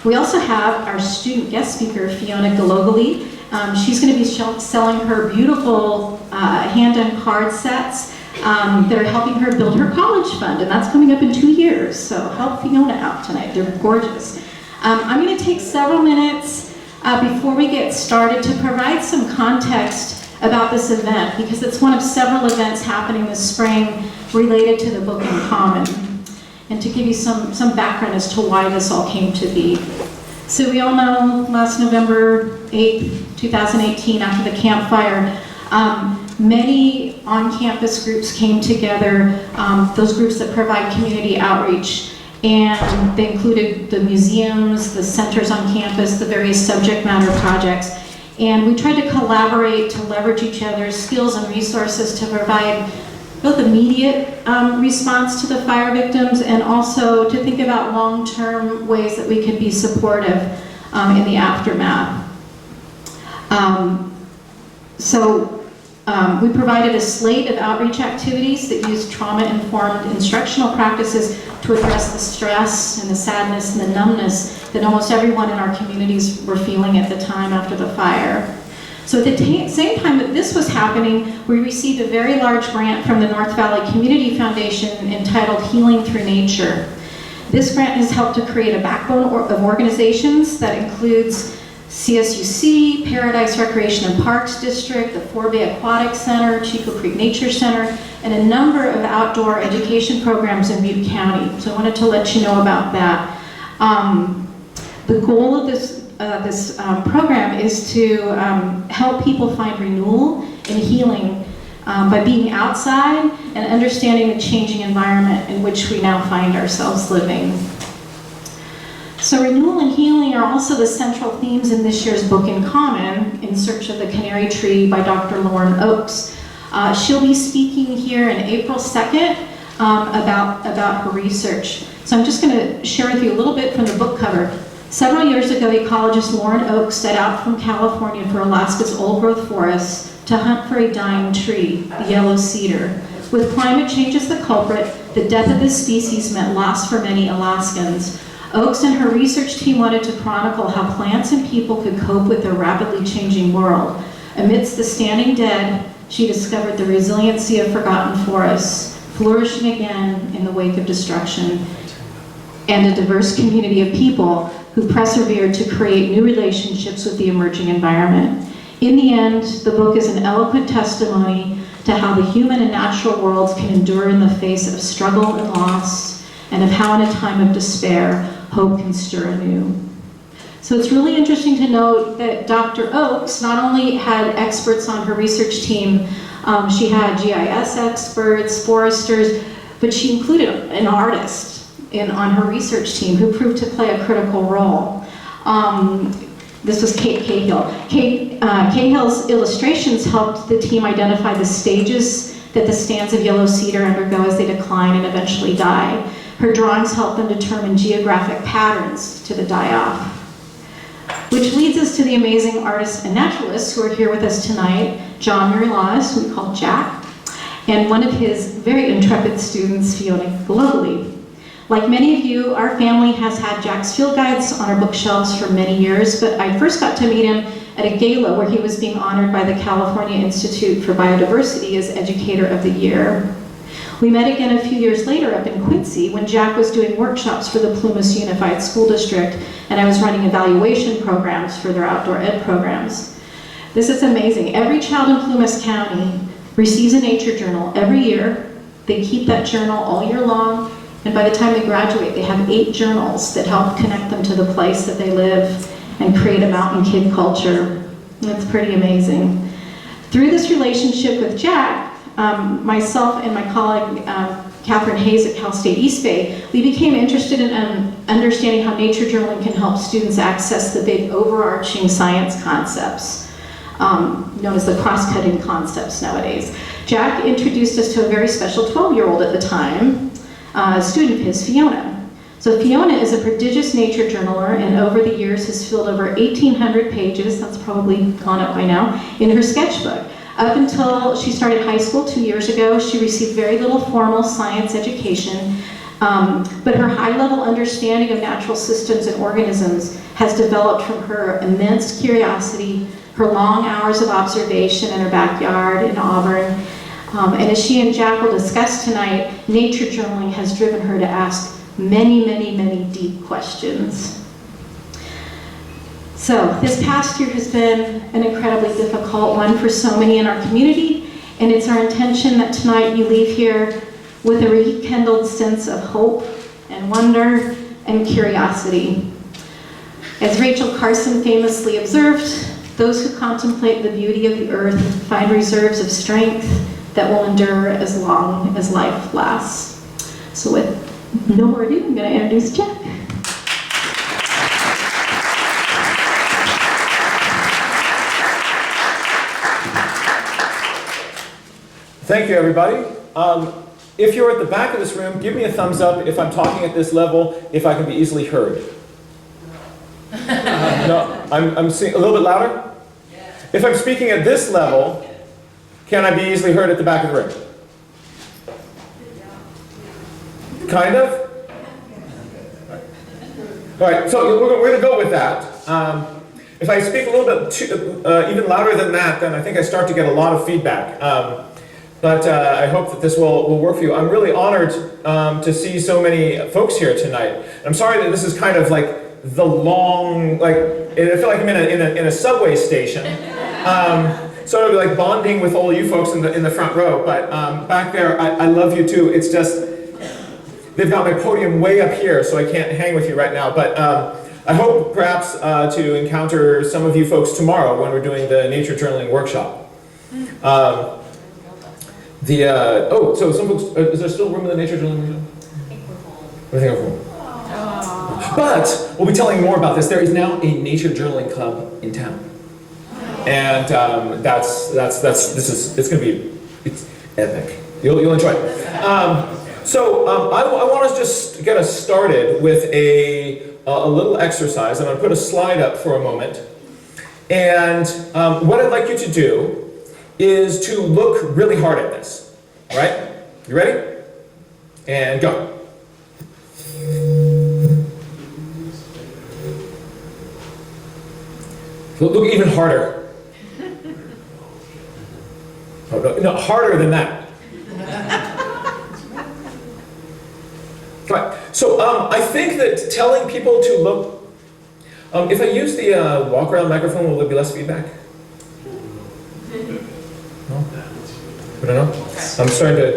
We also have our student guest speaker, Fiona Gillogly. She's going to be selling her beautiful hand-done card sets that are helping her build her college fund, and that's coming up in 2 years, so help Fiona out tonight. They're gorgeous. I'm going to take several minutes before we get started to provide some context about this event, because it's one of several events happening this spring related to the Book in Common, and to give you some background as to why this all came to be. So we all know last November 8th, 2018, after the campfire, many on-campus groups came together, those groups that provide community outreach, and they included the museums, the centers on campus, the various subject matter projects, and we tried to collaborate to leverage each other's skills and resources to provide both immediate response to the fire victims and also to think about long-term ways that we could be supportive in the aftermath. We provided a slate of outreach activities that used trauma-informed instructional practices to address the stress and the sadness and the numbness that almost everyone in our communities were feeling at the time after the fire. So at the same time that this was happening, we received a very large grant from the North Valley Community Foundation entitled Healing Through Nature. This grant has helped to create a backbone of organizations that includes CSUC, Paradise Recreation and Parks District, the Forbay Aquatic Center, Chico CA Center, and a number of outdoor education programs in Butte County. So I wanted to let you know about that. The goal of this program is to help people find renewal and healing by being outside and understanding the changing environment in which we now find ourselves living. So renewal and healing are also the central themes in this year's Book in Common, In Search of the Canary Tree by Dr. Lauren Oakes. She'll be speaking here on April 2nd about her research. So I'm just going to share with you a little bit from the book cover. Several years ago, ecologist Lauren Oakes set out from California for Alaska's old-growth forests to hunt for a dying tree, the yellow cedar. With climate change as the culprit, the death of this species meant loss for many Alaskans. Oakes and her research team wanted to chronicle how plants and people could cope with their rapidly changing world. Amidst the standing dead, she discovered the resiliency of forgotten forests, flourishing again in the wake of destruction, and a diverse community of people who persevered to create new relationships with the emerging environment. In the end, the book is an eloquent testimony to how the human and natural worlds can endure in the face of struggle and loss, and of how in a time of despair, hope can stir anew. So it's really interesting to note that Dr. Oakes not only had experts on her research team, she had GIS experts, foresters, but she included an artist on her research team who proved to play a critical role. This was Kate Cahill. Kate Cahill's illustrations helped the team identify the stages that the stands of yellow cedar undergo as they decline and eventually die. Her drawings help them determine geographic patterns to the die-off. Which leads us to the amazing artists and naturalists who are here with us tonight, John Muir Laws, who we call Jack, and one of his very intrepid students, Fiona Gillogly. Like many of you, our family has had Jack's field guides on our bookshelves for many years, but I first got to meet him at a gala where he was being honored by the California Institute for Biodiversity as Educator of the Year. We met again a few years later up in Quincy when Jack was doing workshops for the Plumas Unified School District, and I was running evaluation programs for their outdoor ed programs. This is amazing. Every child in Plumas County receives a nature journal every year. They keep that journal all year long, and by the time they graduate, they have 8 journals that help connect them to the place that they live and create a mountain kid culture. That's pretty amazing. Through this relationship with Jack, myself and my colleague Catherine Hayes at Cal State East Bay, we became interested in understanding how nature journaling can help students access the big overarching science concepts, known as the cross-cutting concepts nowadays. Jack introduced us to a very special 12-year-old at the time, a student of his, Fiona. So Fiona is a prodigious nature journaler, and over the years has filled over 1,800 pages, that's probably gone up by now, in her sketchbook. Up until she started high school 2 years ago, she received very little formal science education, But her high-level understanding of natural systems and organisms has developed from her immense curiosity, her long hours of observation in her backyard in Auburn. And as she and Jack will discuss tonight, nature journaling has driven her to ask many, many, many deep questions. So this past year has been an incredibly difficult one for so many in our community, and it's our intention that tonight you leave here with a rekindled sense of hope and wonder and curiosity. As Rachel Carson famously observed, those who contemplate the beauty of the earth find reserves of strength that will endure as long as life lasts. So with no more ado, I'm going to introduce Jack. Thank you, everybody. If you're at the back of this room, give me a thumbs up if I'm talking at this level, if I can be easily heard. No, I'm seeing a little bit louder? If I'm speaking at this level, can I be easily heard at the back of the room? Kind of? All right, so we're going to go with that. If I speak a little bit even louder than that, then I think I start to get a lot of feedback. But I hope that this will work for you. I'm really honored to see so many folks here tonight. I'm sorry that this is kind of like the long, I feel like I'm in a subway station. Sort of like bonding with all you folks in the front row. But back there, I love you too. It's just, they've got my podium way up here, so I can't hang with you right now. But I hope perhaps to encounter some of you folks tomorrow when we're doing the nature journaling workshop. So some folks, is there still room in the nature journaling workshop? I think we're full. But we'll be telling you more about this. There is now a nature journaling club in town, and it's going to be epic. You'll enjoy it. I want to just get us started with a little exercise. I'm going to put a slide up for a moment, and what I'd like you to do is to look really hard at this. All right? You ready? And go. Look even harder. Oh, no, harder than that. All right. So I think that telling people to look, if I use the walk around microphone, will there be less feedback? No? I don't know. I'm starting to,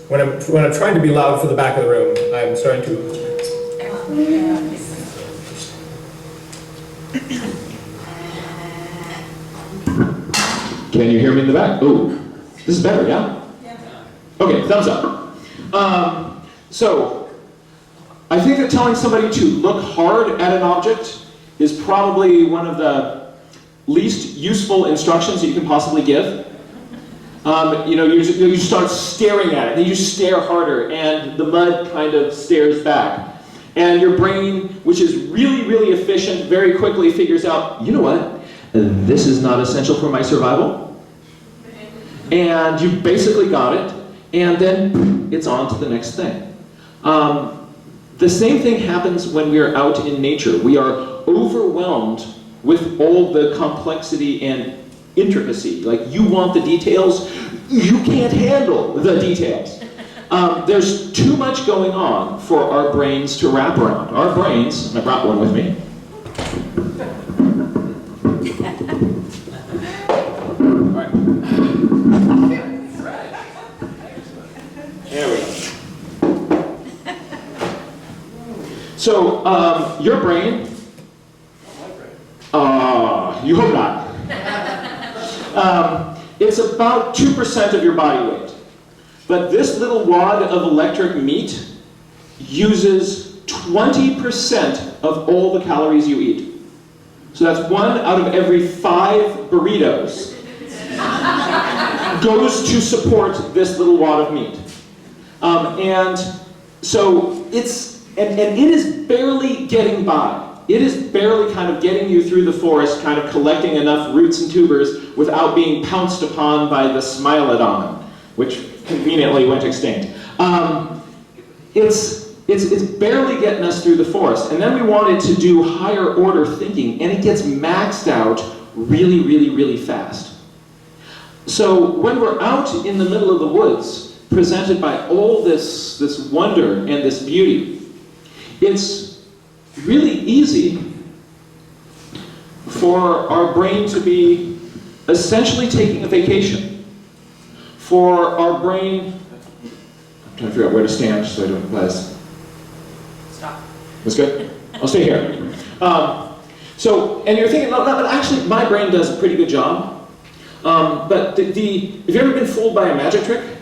when I'm trying to be loud for the back of the room, I'm starting to. Can you hear me in the back? Oh, this is better, yeah? Okay, thumbs up. So, I think that telling somebody to look hard at an object is probably one of the least useful instructions that you can possibly give. You start staring at it, and you stare harder, and the mud kind of stares back. And your brain, which is really, really efficient, very quickly figures out, you know what? This is not essential for my survival. And you basically got it, and then it's on to the next thing. The same thing happens when we are out in nature. We are overwhelmed with all the complexity and intricacy. Like, you want the details, you can't handle the details. There's too much going on for our brains to wrap around. Our brains, and I brought one with me. All right. There we go. So, your brain, you hope not. It's about 2% of your body weight. But this little wad of electric meat uses 20% of all the calories you eat. So that's 1 out of every 5 burritos goes to support this little wad of meat. And so it is barely getting by. It is barely kind of getting you through the forest, kind of collecting enough roots and tubers without being pounced upon by the Smilodon, which conveniently went extinct. It's it's barely getting us through the forest. And then we want it to do higher order thinking, and it gets maxed out really, really, really fast. So when we're out in the middle of the woods, presented by all this wonder and this beauty, it's really easy for our brain to be essentially taking a vacation. For our brain, I'm trying to figure out where to stand so I don't pass. Stop. That's good? I'll stay here. And you're thinking, no, but actually my brain does a pretty good job. But have you ever been fooled by a magic trick?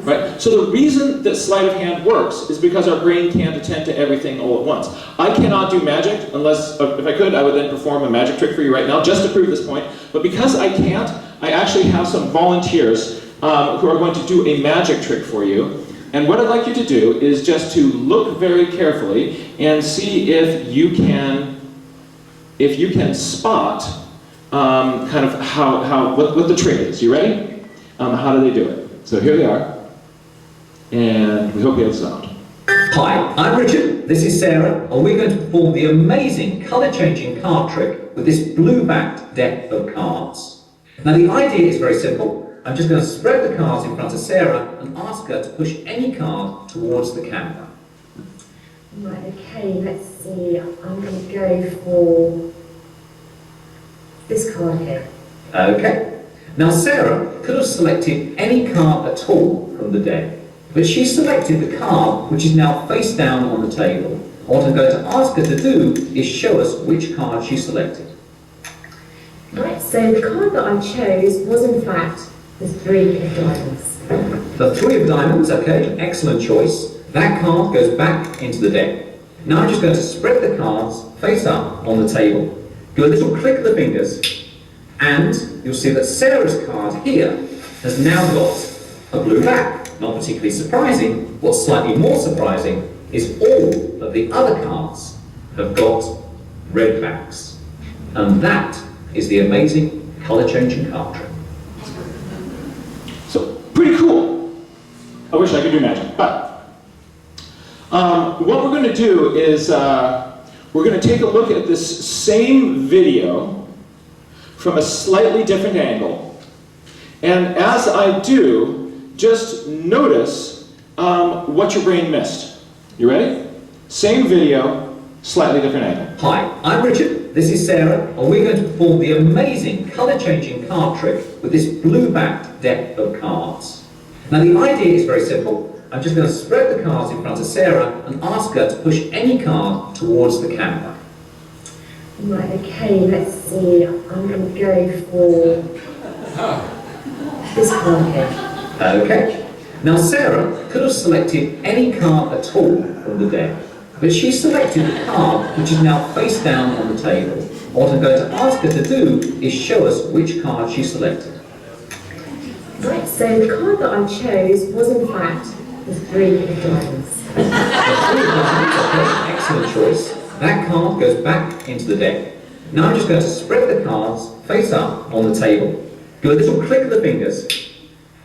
Right? So the reason that sleight of hand works is because our brain can't attend to everything all at once. I cannot do magic unless, if I could, I would then perform a magic trick for you right now just to prove this point. But because I can't, I actually have some volunteers who are going to do a magic trick for you. And what I'd like you to do is just to look very carefully and see if you can spot kind of what the trick is. You ready? How do they do it? So here they are. And we hope you have sound. Hi, I'm Richard, this is Sarah, and we're going to perform the amazing colour-changing card trick with this blue-backed deck of cards. Now the idea is very simple. I'm just going to spread the cards in front of Sarah and ask her to push any card towards the camera. Right, okay, let's see. I'm going to go for this card here. Okay. Now Sarah could have selected any card at all from the deck, but she selected the card which is now face down on the table. What I'm going to ask her to do is show us which card she selected. Right, so the card that I chose was in fact the 3 of diamonds. The 3 of diamonds, okay, excellent choice. That card goes back into the deck. Now I'm just going to spread the cards face up on the table. Do a little click of the fingers, and you'll see that Sarah's card here has now got a blue back. Not particularly surprising. What's slightly more surprising is all of the other cards have got red backs. And that is the amazing colour-changing card trick. So, pretty cool. I wish I could do magic, but what we're going to do is we're going to take a look at this same video from a slightly different angle. And as I do, just notice what your brain missed. You ready? Same video, slightly different angle. Hi, I'm Richard, this is Sarah, and we're going to perform the amazing colour-changing card trick with this blue-backed deck of cards. Now the idea is very simple. I'm just going to spread the cards in front of Sarah and ask her to push any card towards the camera. Right, okay, let's see. I'm going to go for this card here. Okay. Now Sarah could have selected any card at all from the deck, but she selected the card which is now face down on the table. What I'm going to ask her to do is show us which card she selected. Right, so the card that I chose was in fact the 3 of diamonds. The 3 of diamonds, okay, excellent choice. That card goes back into the deck. Now I'm just going to spread the cards face up on the table. Do a little click of the fingers,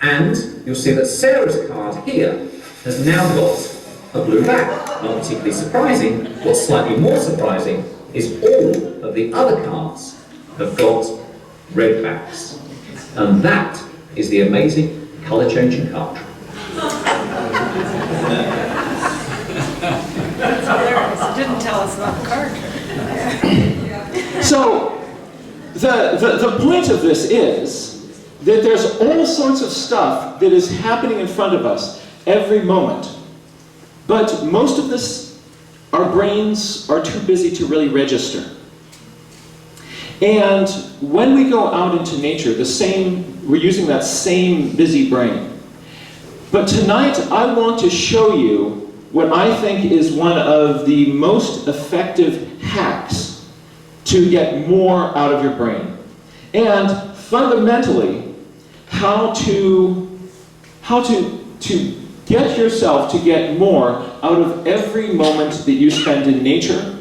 and you'll see that Sarah's card here has now got a blue back. Not particularly surprising. What's slightly more surprising is all of the other cards have got red backs. And that is the amazing colour-changing card trick. That's hilarious. Didn't tell us about the card trick. So, the point of this is that there's all sorts of stuff that is happening in front of us every moment. But most of this, our brains are too busy to really register. And when we go out into nature, we're using that same busy brain. But tonight, I want to show you what I think is one of the most effective hacks to get more out of your brain. And fundamentally, how to get yourself to get more out of every moment that you spend in nature,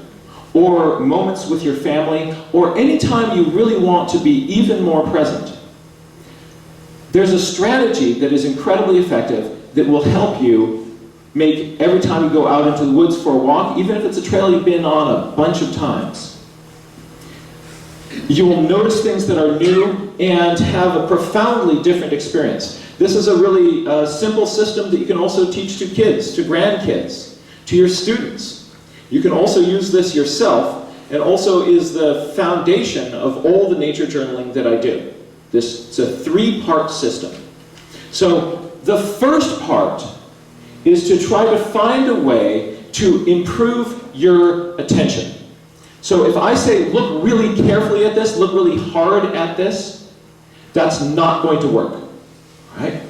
or moments with your family, or any time you really want to be even more present. There's a strategy that is incredibly effective that will help you make every time you go out into the woods for a walk, even if it's a trail you've been on a bunch of times. You will notice things that are new and have a profoundly different experience. This is a really simple system that you can also teach to kids, to grandkids, to your students. You can also use this yourself, and also is the foundation of all the nature journaling that I do. It's a 3-part system. So the first part is to try to find a way to improve your attention. So if I say, look really carefully at this, look really hard at this, that's not going to work, right?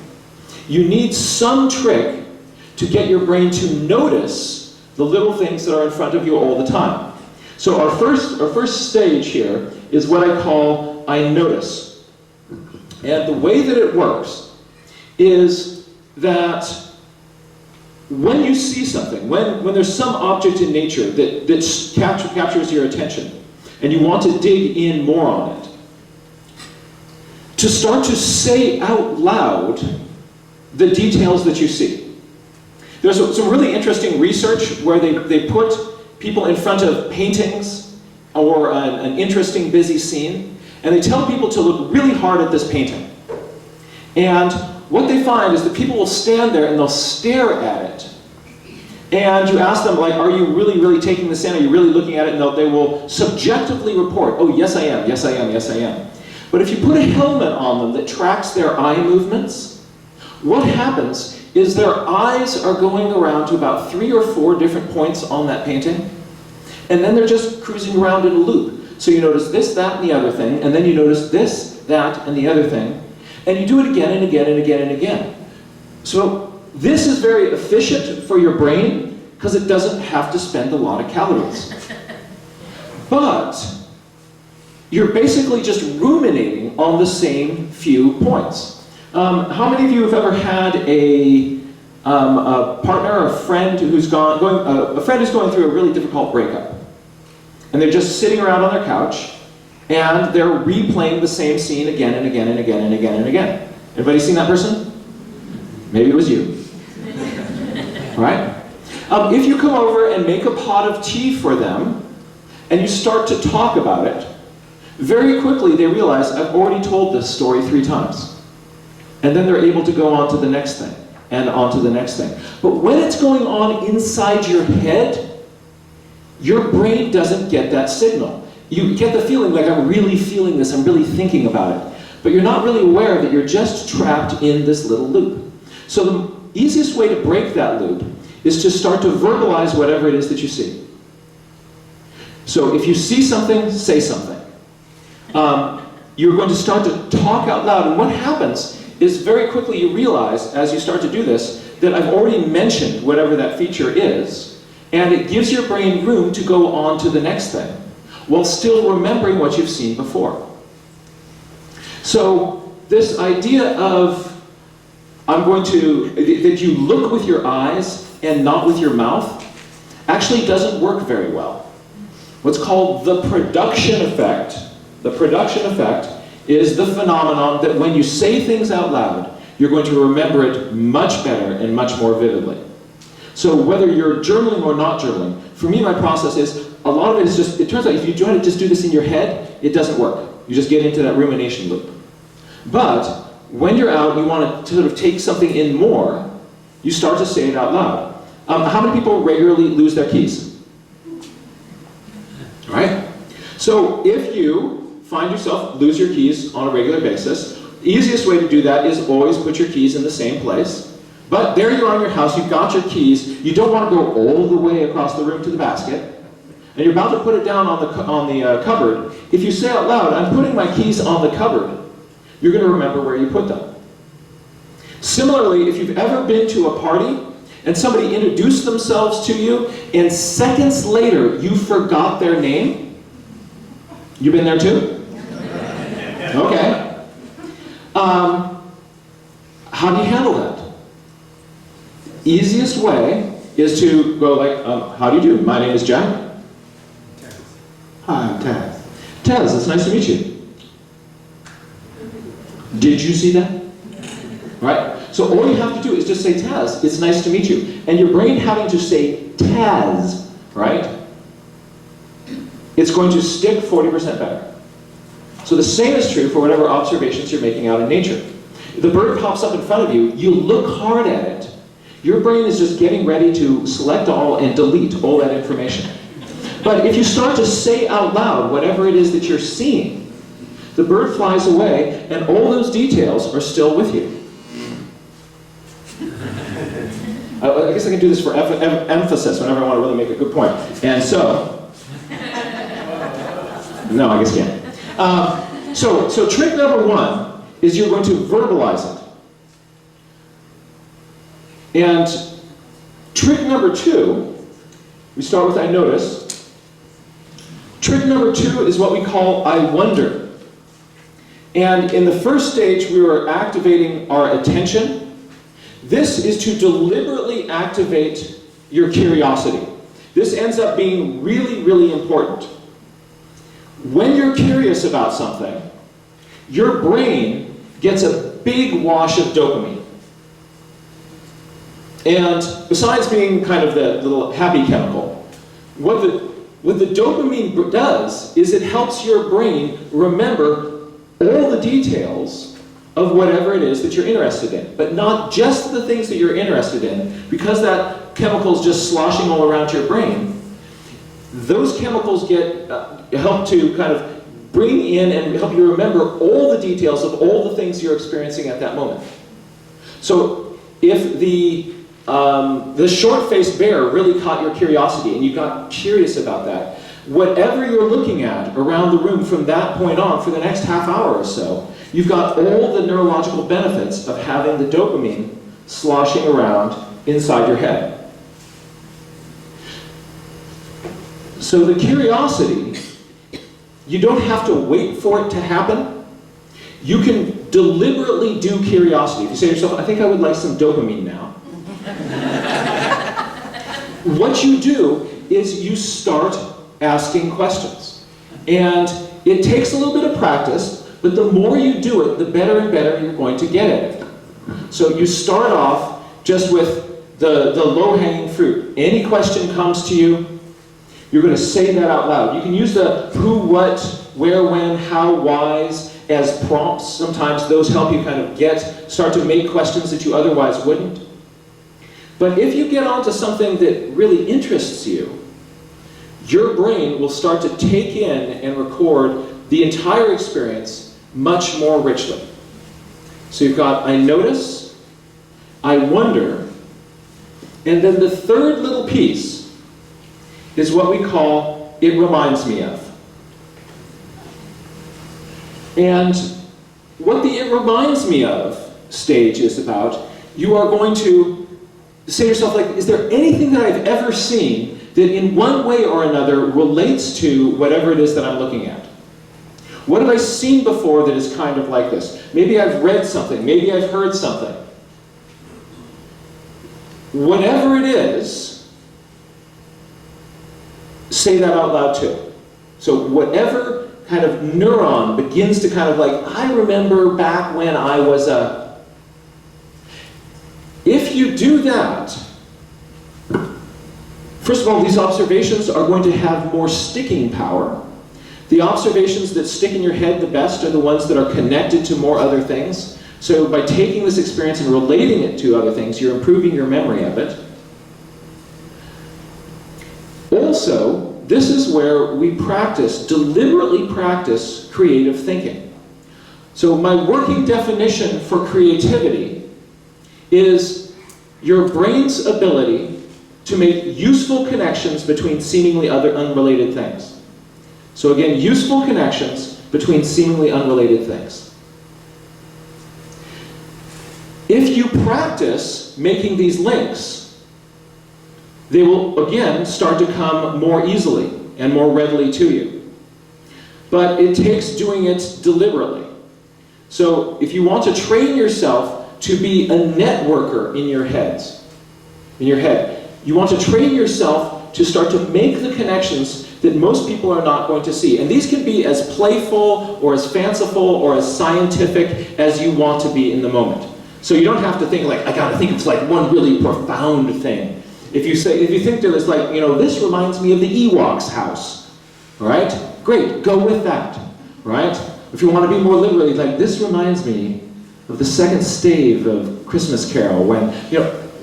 You need some trick to get your brain to notice the little things that are in front of you all the time. So our first stage here is what I call I notice. And the way that it works is that when you see something, when there's some object in nature that captures your attention, and you want to dig in more on it, to start to say out loud the details that you see. There's some really interesting research where they put people in front of paintings or an interesting busy scene, and they tell people to look really hard at this painting. And what they find is that people will stand there and they'll stare at it. And you ask them, like, are you really, really taking this in? Are you really looking at it? And they will subjectively report, oh, yes, I am, yes, I am, yes, I am. But if you put a helmet on them that tracks their eye movements, what happens is their eyes are going around to about 3 or 4 different points on that painting, and then they're just cruising around in a loop. So you notice this, that, and the other thing, and then you notice this, that, and the other thing, and you do it again and again and again and again. So this is very efficient for your brain because it doesn't have to spend a lot of calories. But you're basically just ruminating on the same few points. How many of you have ever had a partner, a friend who's going through a really difficult breakup, and they're just sitting around on their couch and they're replaying the same scene again and again and again and again and again? Anybody seen that person? Maybe it was you. Right? If you come over and make a pot of tea for them and you start to talk about it, very quickly they realize, I've already told this story 3 times. And then they're able to go on to the next thing, and on to the next thing. But when it's going on inside your head, your brain doesn't get that signal. You get the feeling like, I'm really feeling this, I'm really thinking about it. But you're not really aware that you're just trapped in this little loop. So the easiest way to break that loop is to start to verbalize whatever it is that you see. So if you see something, say something. You're going to start to talk out loud, and what happens is very quickly you realize, as you start to do this, that I've already mentioned whatever that feature is, and it gives your brain room to go on to the next thing, while still remembering what you've seen before. So this idea of that you look with your eyes and not with your mouth actually doesn't work very well. What's called the production effect. The production effect is the phenomenon that when you say things out loud, you're going to remember it much better and much more vividly. So whether you're journaling or not journaling, for me my process is, a lot of it is just, it turns out if you try to just do this in your head, it doesn't work. You just get into that rumination loop. But when you're out, you want to sort of take something in more, you start to say it out loud. How many people regularly lose their keys? All right? So if you find yourself lose your keys on a regular basis, the easiest way to do that is always put your keys in the same place. But there you are in your house, you've got your keys, you don't want to go all the way across the room to the basket, and you're about to put it down on the cupboard. If you say out loud, I'm putting my keys on the cupboard, you're going to remember where you put them. Similarly, if you've ever been to a party and somebody introduced themselves to you and seconds later you forgot their name, you been there too? Okay. How do you handle that? Easiest way is to go like, how do you do? My name is Jack. Hi, I'm Taz. Taz, it's nice to meet you. Did you see that? Right? So all you have to do do is just say Taz, it's nice to meet you. And your brain having to say Taz, right? It's going to stick 40% better. So the same is true for whatever observations you're making out in nature. The bird pops up in front of you, you look hard at it, your brain is just getting ready to select all and delete all that information. But if you start to say out loud whatever it is that you're seeing, the bird flies away and all those details are still with you. I guess I can do this for emphasis whenever I want to really make a good point. And so, no, I guess can't. So trick number one is you're going to verbalize it. And trick number two, we start with I notice. Trick number two is what we call I wonder. And in the first stage, we were activating our attention. This is to deliberately activate your curiosity. This ends up being really, really important. When you're curious about something, your brain gets a big wash of dopamine. And besides being kind of the little happy chemical, what the dopamine does is it helps your brain remember all the details of whatever it is that you're interested in. But not just the things that you're interested in, because that chemical is just sloshing all around your brain. Those chemicals get help to kind of bring in and help you remember all the details of all the things you're experiencing at that moment. So if the short-faced bear really caught your curiosity and you got curious about that, whatever you're looking at around the room from that point on for the next half hour or so, you've got all the neurological benefits of having the dopamine sloshing around inside your head. So the curiosity, you don't have to wait for it to happen. You can deliberately do curiosity. If you say to yourself, I think I would like some dopamine now. What you do is you start asking questions. And it takes a little bit of practice, but the more you do it, the better and better you're going to get at it. So you start off just with the low-hanging fruit. Any question comes to you, you're going to say that out loud. You can use the who, what, where, when, how, whys as prompts. Sometimes those help you kind of start to make questions that you otherwise wouldn't. But if you get onto something that really interests you, your brain will start to take in and record the entire experience much more richly. So you've got I notice, I wonder, and then the third little piece is what we call it reminds me of. And what the it reminds me of stage is about, you are going to say to yourself, like, is there anything that I've ever seen that in one way or another relates to whatever it is that I'm looking at? What have I seen before that is kind of like this? Maybe I've read something, maybe I've heard something. Whatever it is, say that out loud too. So whatever kind of neuron begins to kind of like, I remember back when I was a... If you do that, first of all, these observations are going to have more sticking power. The observations that stick in your head the best are the ones that are connected to more other things. So by taking this experience and relating it to other things, you're improving your memory of it. Also, this is where we deliberately practice creative thinking. So my working definition for creativity is your brain's ability to make useful connections between seemingly unrelated things. So again, useful connections between seemingly unrelated things. If you practice making these links, they will again start to come more easily and more readily to you. But it takes doing it deliberately. So if you want to train yourself to be a networker in your head, you want to train yourself to start to make the connections that most people are not going to see. And these can be as playful or as fanciful or as scientific as you want to be in the moment. So you don't have to think like, I gotta think it's like one really profound thing. If you think that it's like, this reminds me of the Ewoks' house, all right? Great, go with that, right? If you want to be more literally, like, this reminds me of the second stave of Christmas Carol, when,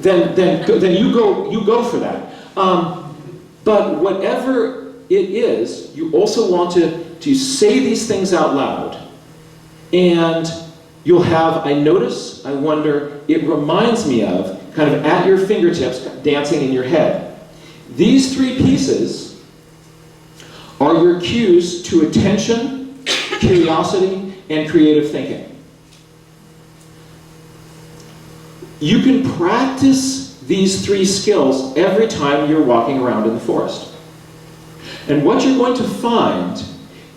then you go for that. But whatever it is, you also want to say these things out loud, and you'll have, I notice, I wonder, it reminds me of, kind of at your fingertips, dancing in your head. These three pieces are your cues to attention, curiosity, and creative thinking. You can practice these three skills every time you're walking around in the forest. And what you're going to find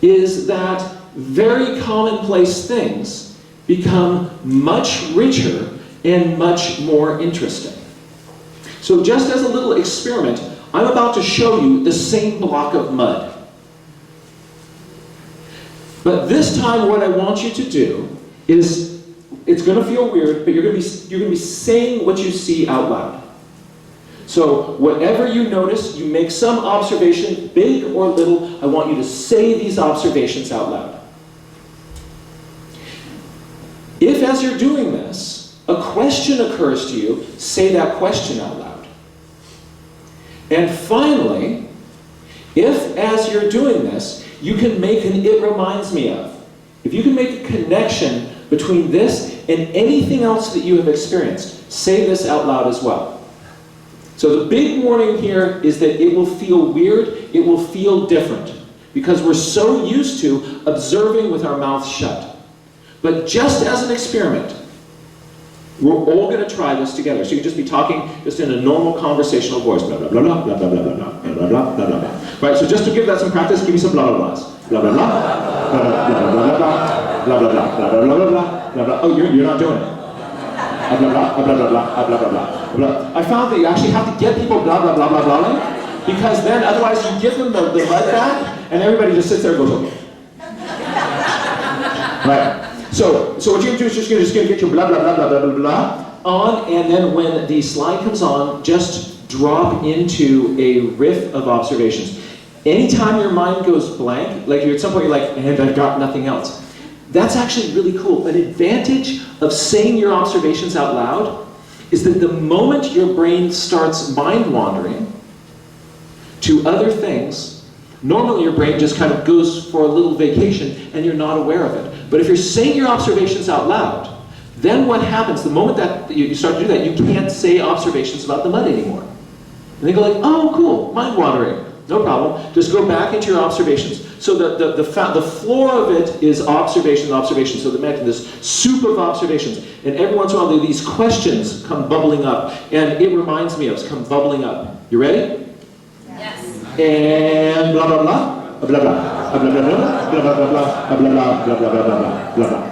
is that very commonplace things become much richer and much more interesting. So just as a little experiment, I'm about to show you the same block of mud. But this time what I want you to do is, it's going to feel weird, but you're going to be saying what you see out loud. So whatever you notice, you make some observation, big or little, I want you to say these observations out loud. If as you're doing this, a question occurs to you, say that question out loud. And finally, if as you're doing this, you can make an "it reminds me of." If you can make a connection between this and anything else that you have experienced, say this out loud as well. So the big warning here is that it will feel weird, it will feel different, because we're so used to observing with our mouths shut. But just as an experiment, we're all going to try this together. So you can just be talking just in a normal conversational voice. Blah, blah, blah, blah, blah, blah, blah, blah, blah, blah, blah, blah, blah, blah. Right, so just to give that some practice, give me some blah, blah, blahs. Blah, blah, blah, blah, blah, blah, blah, blah, blah, blah, blah, blah, blah, blah, blah, blah, blah. Oh, you're not doing it. Blah, blah, blah, blah, blah, blah, blah, blah, blah. I found that you actually have to get people blah, blah, blah, blah, blah, because then otherwise you give them the mud back, and everybody just sits there and goes, okay. Right. So what you're going to do is just going to get your blah, blah, blah, blah, blah, blah, blah on, and then when the slide comes on, just drop into a riff of observations. Anytime your mind goes blank, like at some point you're like, and I've got nothing else. That's actually really cool. An advantage of saying your observations out loud is that the moment your brain starts mind wandering to other things, normally your brain just kind of goes for a little vacation and you're not aware of it. But if you're saying your observations out loud, then what happens, the moment that you start to do that, you can't say observations about the mud anymore. And they go like, oh cool, mind wandering. No problem. Just go back into your observations. So the floor of it is observation. So imagine this soup of observations. And every once in a while these questions come bubbling up. And it reminds me of come bubbling up. You ready? Yes. And blah, blah, blah. Blah, blah, blah, blah, blah, blah, blah, blah, blah, blah, blah, blah, blah, blah, blah, blah, blah.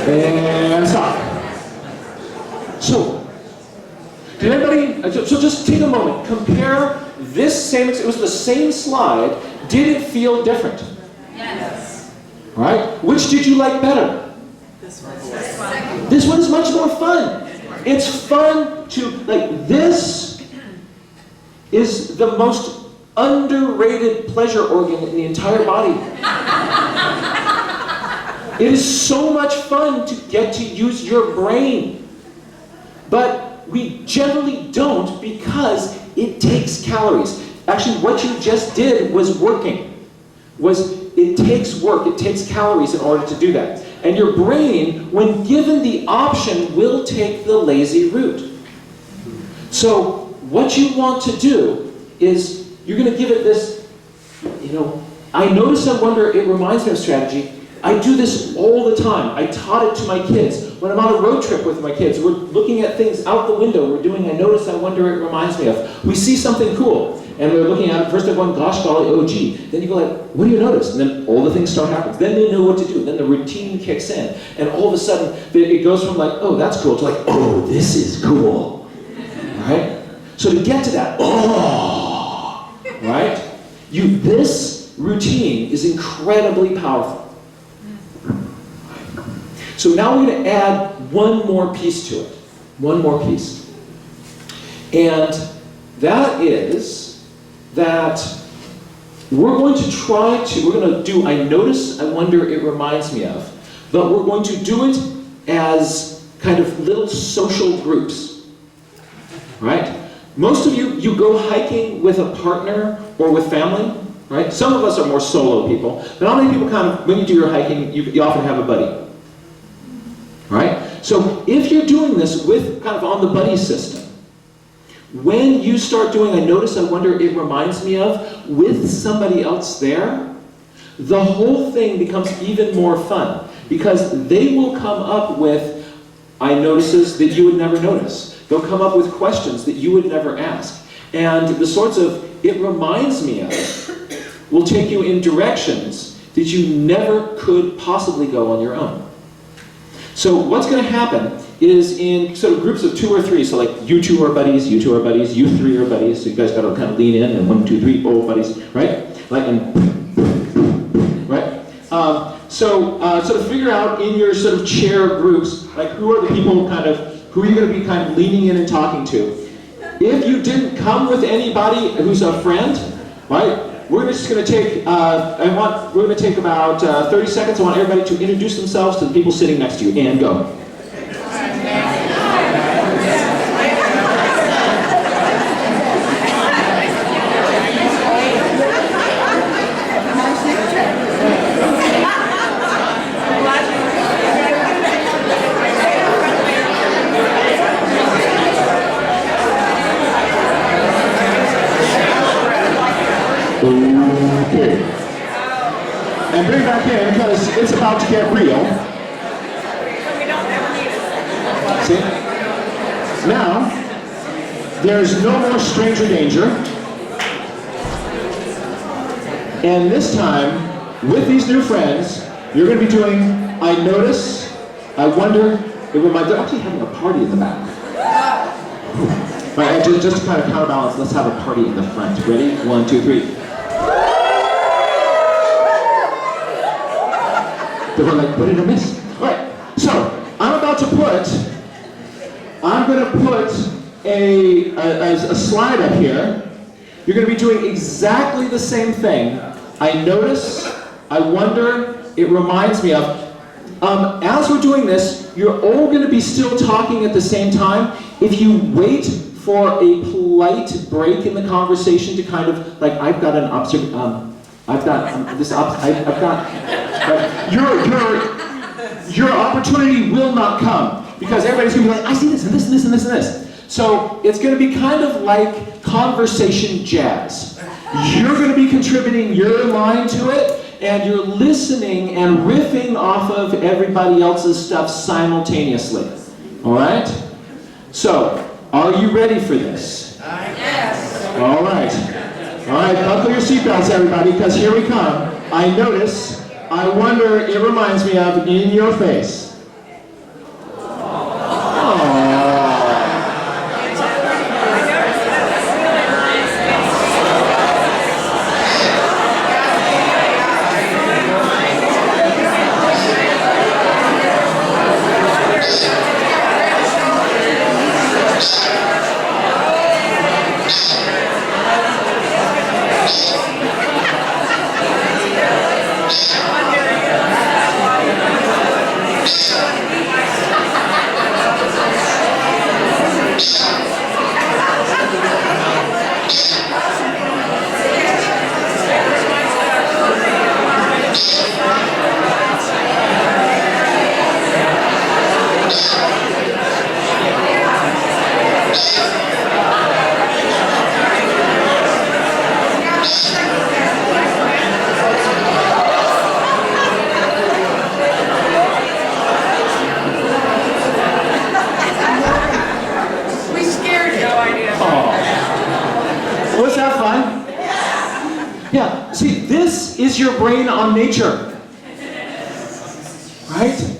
And stop. So, did anybody, so just take a moment, compare this same, it was the same slide, did it feel different? Yes. Right? Which did you like better? This one. This one is much more fun. It's fun to, like, this is the most underrated pleasure organ in the entire body. It is so much fun to get to use your brain. But we generally don't because it takes calories. Actually, what you just did was working. It takes work, it takes calories in order to do that. And your brain, when given the option, will take the lazy route. So what you want to do is, you're going to give it this, I notice, I wonder, it reminds me of strategy. I do this all the time. I taught it to my kids. When I'm on a road trip with my kids, we're looking at things out the window. We're doing, I notice, I wonder, it reminds me of. We see something cool, and we're looking at it. First they're going, gosh, golly, oh, gee. Then you go like, what do you notice? And then all the things start happening. Then they know what to do. Then the routine kicks in. And all of a sudden, it goes from like, oh, that's cool, to like, oh, this is cool. Right? So to get to that, oh, right? This routine is incredibly powerful. So now we're going to add one more piece to it. One more piece. And that is that we're going to we're going to do, I notice, I wonder, it reminds me of, but we're going to do it as kind of little social groups. Right? Most of you go hiking with a partner or with family, right? Some of us are more solo people, but how many people kind of, when you do your hiking, you often have a buddy? Right? So if you're doing this with kind of on the buddy system, when you start doing, I notice, I wonder, it reminds me of, with somebody else there, the whole thing becomes even more fun because they will come up with I notices that you would never notice. They'll come up with questions that you would never ask. And the sorts of, it reminds me of, will take you in directions that you never could possibly go on your own. So what's going to happen is in sort of groups of 2 or 3, so like you 2 are buddies, you 2 are buddies, you 3 are buddies, so you guys got to kind of lean in and 1, 2, 3, oh buddies, right? Like, and, right? So sort of figure out in your sort of chair groups, like who are the people kind of, who are you going to be kind of leaning in and talking to? If you didn't come with anybody who's a friend, right? We're just going to take, we're going to take about 30 seconds. I want everybody to introduce themselves to the people sitting next to you, and go. Okay. And bring it back in because it's about to get real. See? Now, there's no more stranger danger. And this time, with these new friends, you're going to be doing, I notice, I wonder, it reminds, they're actually having a party in the back. All right, just to kind of counterbalance, let's have a party in the front. Ready? 1, 2, 3. They were like, what did I miss? All right, so I'm going to put a slide up here. You're going to be doing exactly the same thing. I notice, I wonder, it reminds me of. As we're doing this, you're all going to be still talking at the same time. If you wait for a polite break in the conversation to kind of, like, I've got your opportunity will not come because everybody's going to be like, I see this and this and this and this and this. So it's going to be kind of like conversation jazz. You're going to be contributing your line to it, and you're listening and riffing off of everybody else's stuff simultaneously. All right? So, are you ready for this? Yes. All right. All right, buckle your seatbelts, everybody, because here we come. I notice, I wonder, it reminds me of in your face. your brain on nature. Right?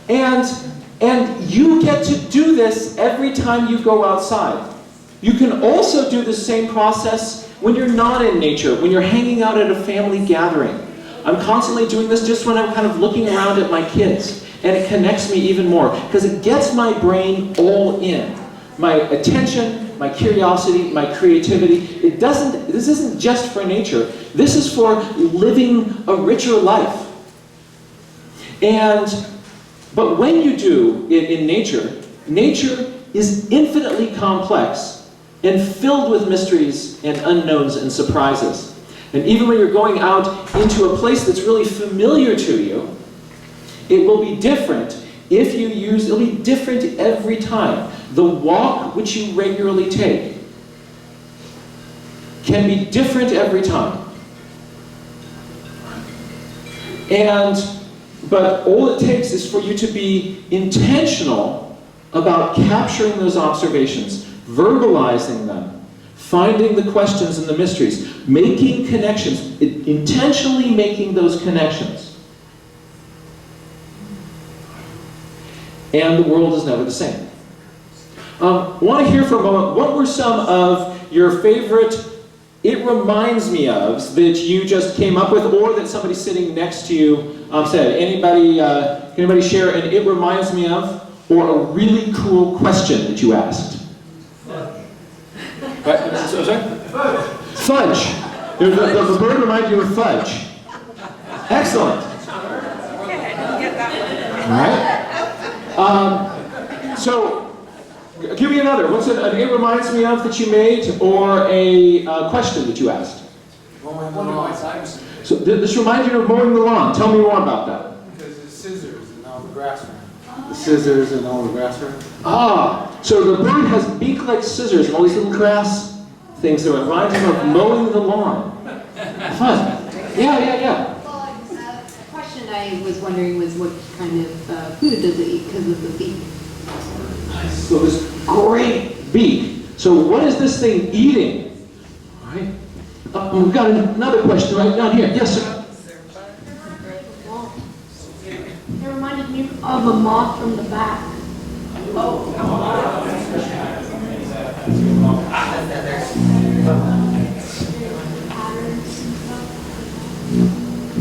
And you get to do this every time you go outside. You can also do the same process when you're not in nature, when you're hanging out at a family gathering. I'm constantly doing this just when I'm kind of looking around at my kids. And it connects me even more, because it gets my brain all in. My attention, my curiosity, my creativity. This isn't just for nature. This is for living a richer life. But when you do it in nature, nature is infinitely complex and filled with mysteries and unknowns and surprises. And even when you're going out into a place that's really familiar to you, it will be different it'll be different every time. The walk which you regularly take can be different every time. But all it takes is for you to be intentional about capturing those observations, verbalizing them, finding the questions and the mysteries, making connections, intentionally making those connections. And the world is never the same. I want to hear for a moment, what were some of your favorite "it reminds me ofs" that you just came up with, or that somebody sitting next to you said? Can anybody share an "it reminds me of" or a really cool question that you asked? What? Sorry? Fudge. The bird reminded you of fudge. Excellent. Okay, I didn't get that one. All right. So, give me another. What's an "it reminds me of" that you made, or a question that you asked? Mowing the lawn. So this reminds you of mowing the lawn. Tell me more about that. Because the scissors and all the grass around. The scissors and all the grass around. Ah, so the bird has beak like scissors and all these little grass things that remind him of mowing the lawn. Fun. Yeah. Well, a question I was wondering was what kind of food does it eat because of the beak? So this great beak. So what is this thing eating? All right. We've got another question right down here. Yes, sir. It reminded me of a moth from the back.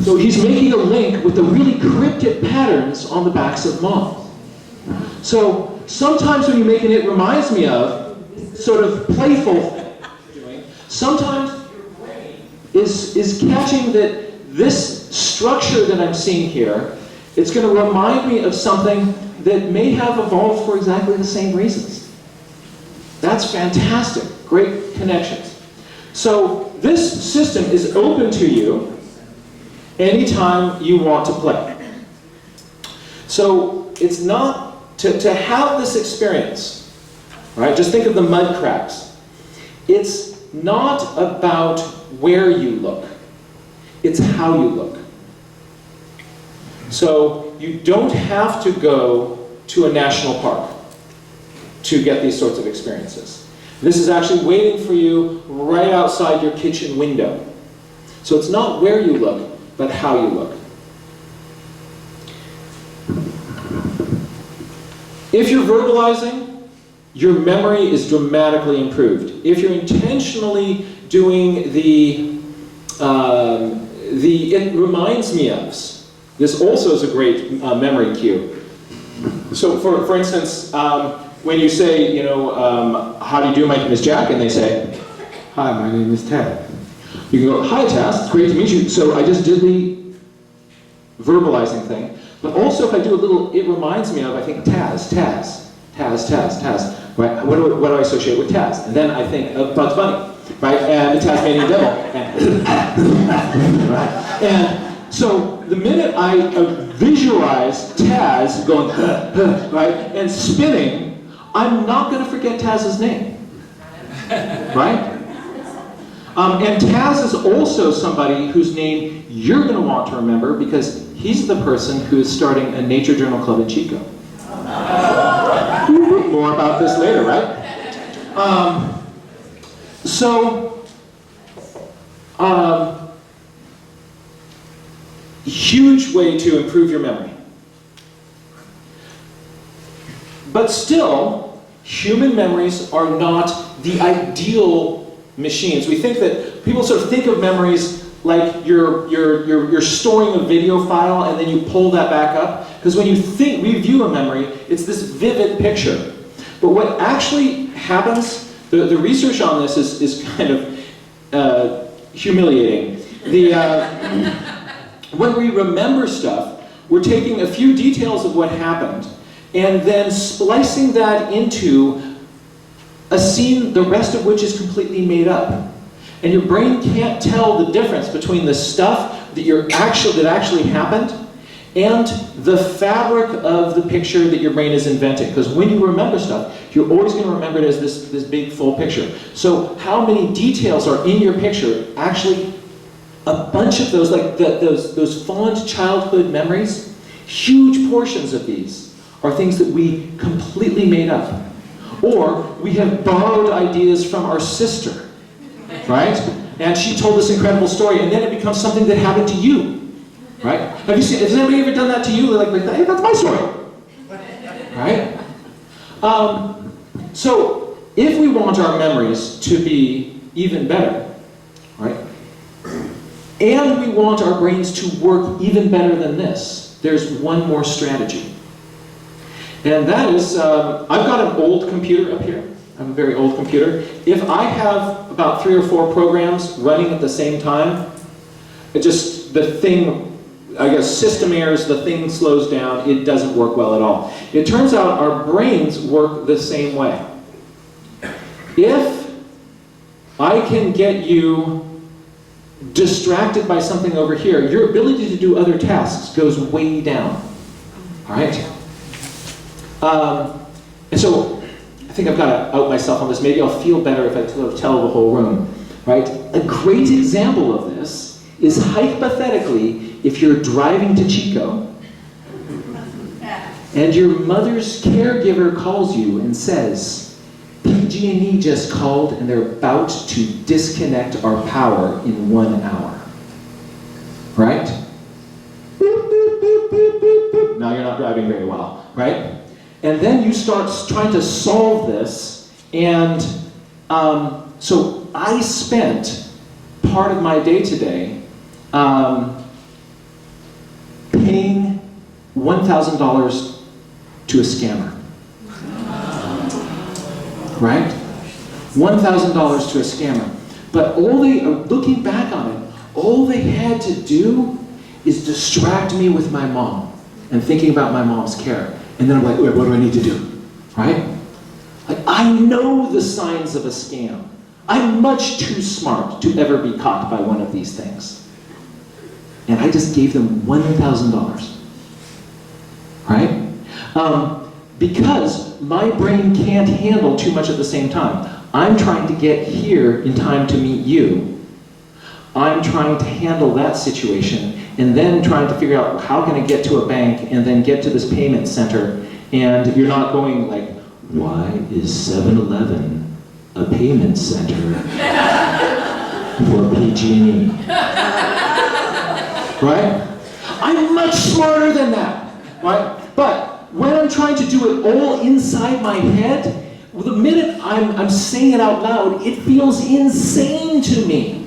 So he's making a link with the really cryptic patterns on the backs of moths. So sometimes when you make an "it reminds me of" sort of playful thing, sometimes your brain is catching that this structure that I'm seeing here, it's going to remind me of something that may have evolved for exactly the same reasons. That's fantastic. Great connections. So this system is open to you anytime you want to play. So it's not to have this experience, right? Just think of the mud cracks. It's not about where you look. It's how you look. So you don't have to go to a national park to get these sorts of experiences. This is actually waiting for you right outside your kitchen window. So it's not where you look, but how you look. If you're verbalizing, your memory is dramatically improved. If you're intentionally doing the "it reminds me ofs," this also is a great memory cue. So for instance, when you say, how do you do, my name is Jack, and they say, Hi, my name is Ted. you can go, "Hi Taz, it's great to meet you." So I just did the verbalizing thing. But also if I do a little "it reminds me of," I think Taz. Right? What do I associate with Taz? And then I think of Bugs Bunny, right? And the Tasmanian Devil. Right? And so the minute I visualize Taz going, right, and spinning, I'm not going to forget Taz's name. Right? And Taz is also somebody whose name you're going to want to remember, because he's the person who is starting a nature journal club in Chico. More about this later, right? Huge way to improve your memory. But still, human memories are not the ideal machines. We think that people sort of think of memories like you're storing a video file and then you pull that back up. Because when you review a memory, it's this vivid picture. But what actually happens, the research on this is kind of humiliating. When we remember stuff, we're taking a few details of what happened and then splicing that into a scene, the rest of which is completely made up. And your brain can't tell the difference between the stuff that actually happened and the fabric of the picture that your brain is inventing. Because when you remember stuff, you're always going to remember it as this big full picture. So how many details are in your picture? Actually, a bunch of those, like those fond childhood memories, huge portions of these are things that we completely made up. Or we have borrowed ideas from our sister, right? And she told this incredible story, and then it becomes something that happened to you, right? Has anybody ever done that to you? Like hey, that's my story, right? So if we want our memories to be even better, right? And we want our brains to work even better than this, there's one more strategy. And that is, I've got an old computer up here. I have a very old computer. If I have about 3 or 4 programs running at the same time, system errors, the thing slows down, it doesn't work well at all. It turns out our brains work the same way. If I can get you distracted by something over here, your ability to do other tasks goes way down. All right? And so, I think I've got to out myself on this. Maybe I'll feel better if I tell the whole room. Right? A great example of this is hypothetically, if you're driving to Chico, and your mother's caregiver calls you and says, PG&E just called and they're about to disconnect our power in 1 hour. Right? Boop, boop, boop, boop, boop, boop. Now you're not driving very well, right? And then you start trying to solve this, and so I spent part of my day today paying $1,000 to a scammer. Right? $1,000 to a scammer. But looking back on it, all they had to do is distract me with my mom and thinking about my mom's care. And then I'm like, wait, what do I need to do? Right? Like, I know the signs of a scam. I'm much too smart to ever be caught by one of these things. And I just gave them $1,000. Right? Because my brain can't handle too much at the same time. I'm trying to get here in time to meet you. I'm trying to handle that situation and then trying to figure out how can I get to a bank and then get to this payment center. And you're not going like, why is 7-Eleven a payment center for PG&E? Right? I'm much smarter than that. Right? But when I'm trying to do it all inside my head, the minute I'm saying it out loud, it feels insane to me,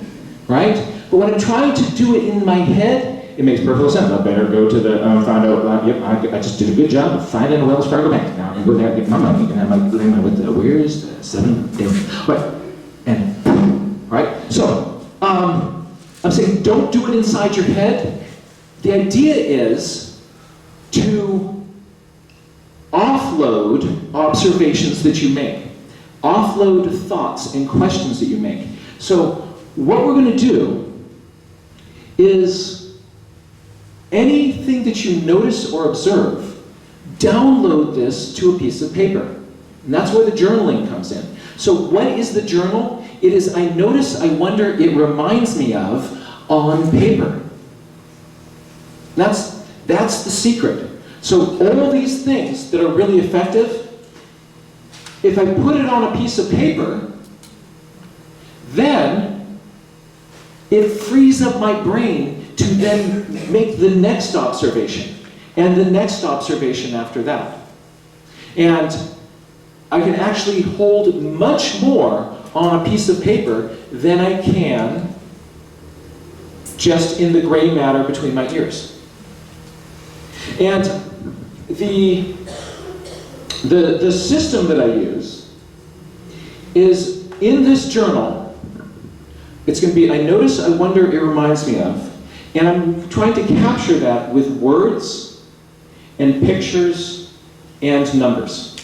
right? But when I'm trying to do it in my head, it makes perfect sense. I better go to the, find out, yep, I just did a good job of finding a Wells Fargo bank. Now I can go there and get my money, and I'm like, where is the 7 thing? Right, and, right? So, I'm saying don't do it inside your head. The idea is to offload observations that you make. Offload thoughts and questions that you make. So what we're going to do is anything that you notice or observe, download this to a piece of paper. And that's where the journaling comes in. So what is the journal? It is I notice, I wonder, it reminds me of on paper. That's the secret. So all these things that are really effective, if I put it on a piece of paper, then it frees up my brain to then make the next observation, and the next observation after that. And I can actually hold much more on a piece of paper than I can just in the gray matter between my ears. And the system that I use is in this journal. It's going to be, I notice, I wonder, it reminds me of. And I'm trying to capture that with words and pictures and numbers.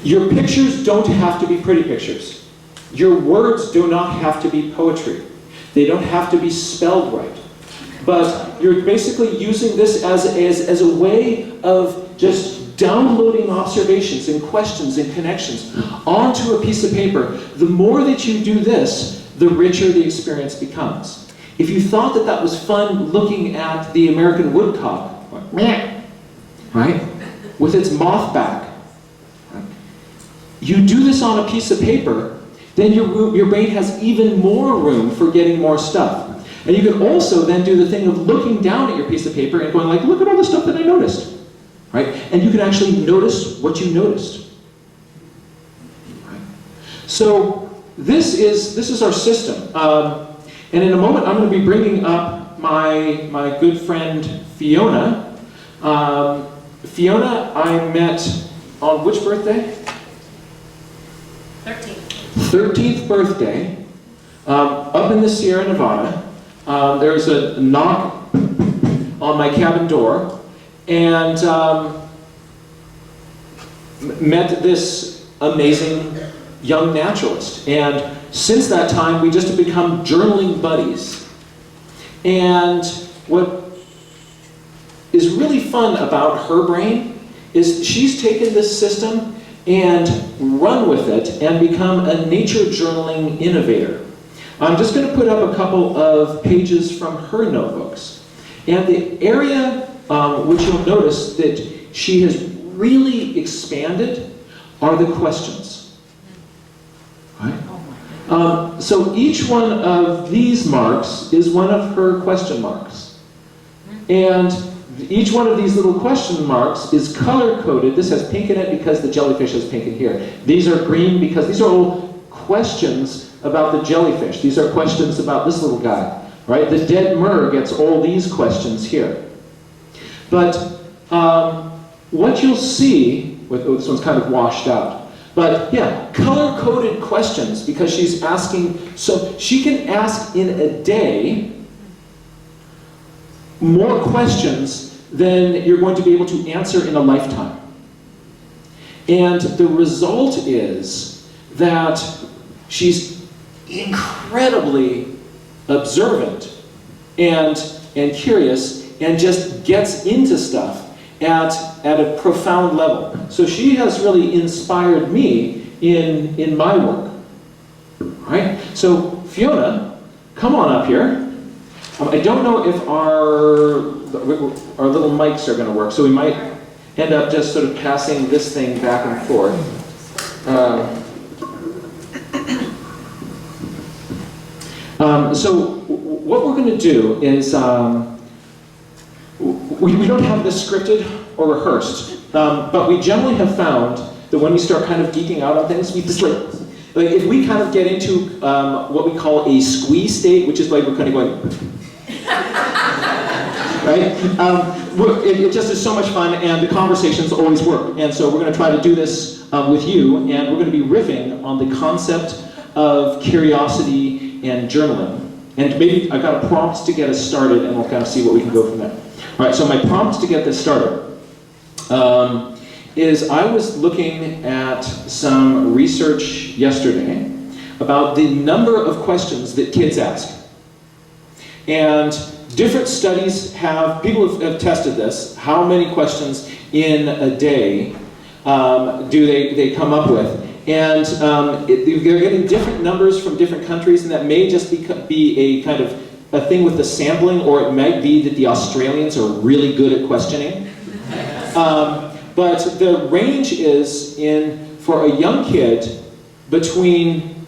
Your pictures don't have to be pretty pictures. Your words do not have to be poetry. They don't have to be spelled right. But you're basically using this as a way of just downloading observations and questions and connections onto a piece of paper. The more that you do this, the richer the experience becomes. If you thought that that was fun looking at the American woodcock, right, with its moth back, you do this on a piece of paper, then your brain has even more room for getting more stuff. And you can also then do the thing of looking down at your piece of paper and going like, look at all the stuff that I noticed. Right? And you can actually notice what you noticed. Right? So this is our system. And in a moment I'm going to be bringing up my good friend Fiona. Fiona I met on which birthday? 13th birthday, up in the Sierra Nevada. There's a knock on my cabin door, and met this amazing young naturalist. And since that time, we just have become journaling buddies. And what is really fun about her brain is she's taken this system and run with it and become a nature journaling innovator. I'm just going to put up a couple of pages from her notebooks. And the area which you'll notice that she has really expanded are the questions. Right? So each one of these marks is one of her question marks. And each one of these little question marks is color-coded. This has pink in it because the jellyfish has pink in here. These are green because these are all questions about the jellyfish. These are questions about this little guy, right? The dead murre gets all these questions here. But what you'll see, this one's kind of washed out, but yeah, color-coded questions because she's asking, so she can ask in a day more questions than you're going to be able to answer in a lifetime. And the result is that she's incredibly observant and curious and just gets into stuff at a profound level. So she has really inspired me in my work. Right? So Fiona, come on up here. I don't know if our little mics are going to work, so we might end up just sort of passing this thing back and forth. So what we're going to do is, we don't have this scripted or rehearsed, but we generally have found that when we start kind of geeking out on things, we just like if we kind of get into what we call a squeeze state, which is like we're kind of going, right? It just is so much fun, and the conversations always work. And so we're going to try to do this with you, and we're going to be riffing on the concept of curiosity and journaling. And maybe I've got a prompt to get us started, and we'll kind of see what we can go from there. All right, so my prompt to get this started is I was looking at some research yesterday about the number of questions that kids ask. And different studies people have tested this. How many questions in a day do they come up with? And they're getting different numbers from different countries, and that may just be a kind of a thing with the sampling, or it might be that the Australians are really good at questioning. But the range is for a young kid, between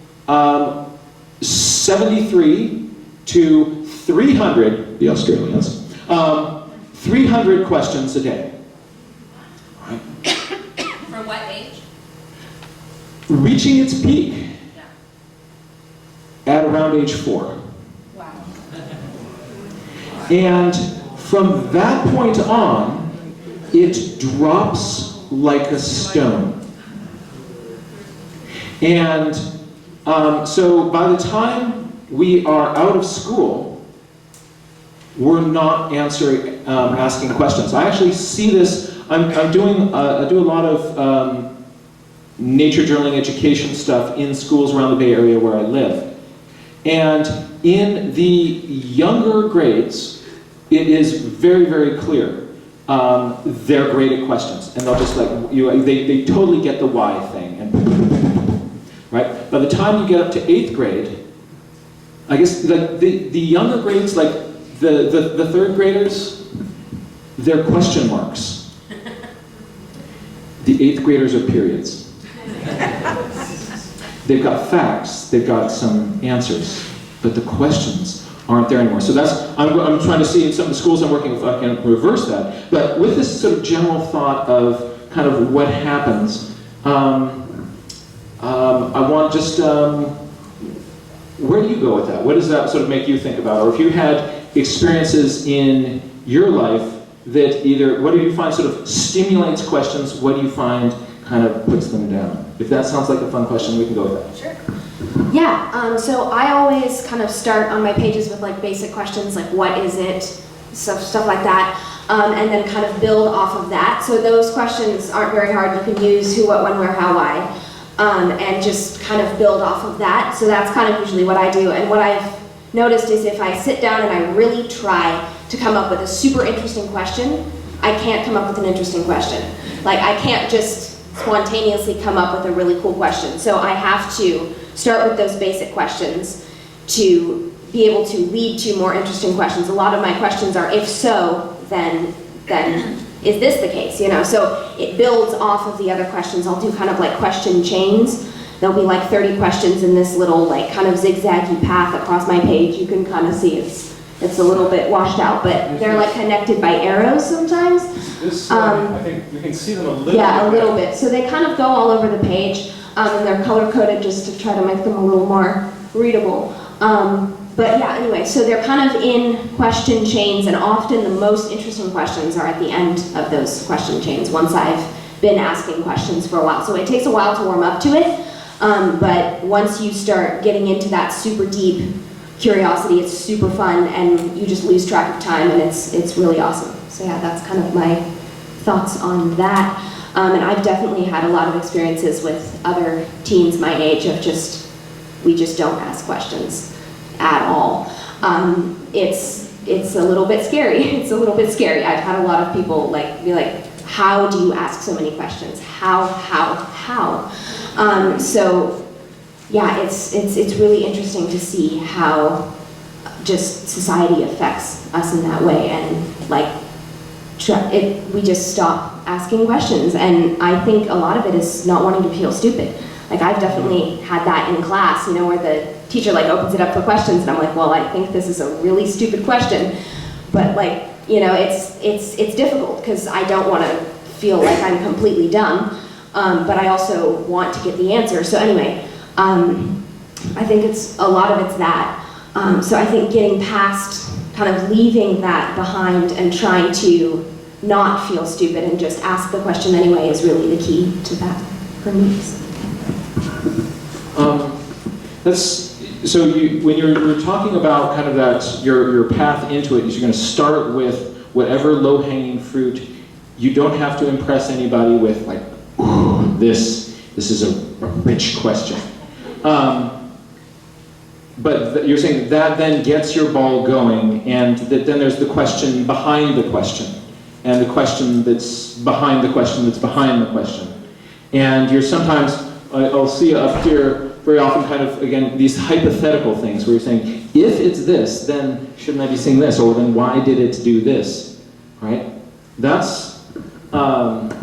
73 to 300, the Australians, 300 questions a day. Right? From what age? Reaching its peak at around age 4. Wow. And from that point on, it drops like a stone. And so by the time we are out of school, we're not asking questions. I actually see this. I do a lot of nature journaling education stuff in schools around the Bay Area where I live. And in the younger grades, it is very, very clear. They're great at questions, and they'll just they totally get the why thing. And right? By the time you get up to 8th grade, I guess the younger grades, like the 3rd graders, they're question marks. The 8th graders are periods. They've got facts, they've got some answers, but the questions aren't there anymore. So I'm trying to see in some of the schools I'm working with if I can reverse that. But with this sort of general thought of kind of what happens, I want just, where do you go with that? What does that sort of make you think about? Or if you had experiences in your life that either, what do you find sort of stimulates questions, what do you find kind of puts them down? If that sounds like a fun question, we can go with that. Sure. Yeah, so I always kind of start on my pages with like basic questions like what is it, stuff like that, and then kind of build off of that. So those questions aren't very hard. You can use who, what, when, where, how, why, and just kind of build off of that. So that's kind of usually what I do. And what I've noticed is if I sit down and I really try to come up with a super interesting question, I can't come up with an interesting question. Like I can't just spontaneously come up with a really cool question. So I have to start with those basic questions to be able to lead to more interesting questions. A lot of my questions are, if so, then is this the case? You know, so it builds off of the other questions. I'll do kind of like question chains. There'll be like 30 questions in this little like kind of zigzaggy path across my page. You can kind of see it's a little bit washed out, but they're like connected by arrows sometimes. This, I think you can see them a little bit. Yeah, a little bit. So they kind of go all over the page, and they're color-coded just to try to make them a little more readable. But yeah, anyway, so they're kind of in question chains, and often the most interesting questions are at the end of those question chains once I've been asking questions for a while. So it takes a while to warm up to it, but once you start getting into that super deep curiosity, it's super fun, and you just lose track of time, and it's really awesome. So yeah, that's kind of my thoughts on that. And I've definitely had a lot of experiences with other teens my age of we just don't ask questions at all. It's a little bit scary. It's a little bit scary. I've had a lot of people be like, how do you ask so many questions? How? So yeah, it's really interesting to see how just society affects us in that way, and like we just stop asking questions, and I think a lot of it is not wanting to feel stupid. Like I've definitely had that in class, you know, where the teacher like opens it up for questions, and I'm like, well, I think this is a really stupid question, but like, you know, it's difficult because I don't want to feel like I'm completely dumb, but I also want to get the answer. So anyway, I think a lot of it's that. So I think getting past kind of leaving that behind and trying to not feel stupid and just ask the question anyway is really the key to that for me. So when you're talking about kind of that, your path into it is you're going to start with whatever low-hanging fruit. You don't have to impress anybody with like, ooh, this is a rich question. But you're saying that then gets your ball going, and that then there's the question behind the question, and the question that's behind the question that's behind the question. And you're sometimes, I'll see up here very often kind of, again, these hypothetical things where you're saying, if it's this, then shouldn't I be saying this? Or then why did it do this? Right? That's, and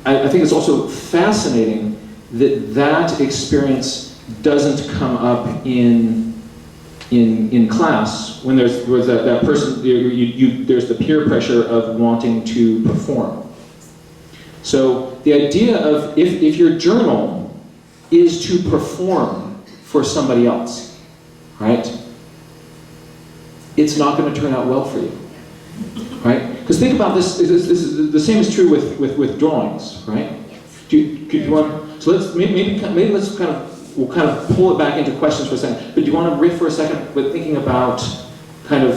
I think it's also fascinating that experience doesn't come up in class when there's that person, there's the peer pressure of wanting to perform. So the idea of if your journal is to perform for somebody else, right? It's not going to turn out well for you, right? Because think about this, the same is true with drawings, right? Do you want, so let's maybe let's we'll kind of pull it back into questions for a second, but do you want to riff for a second with thinking about kind of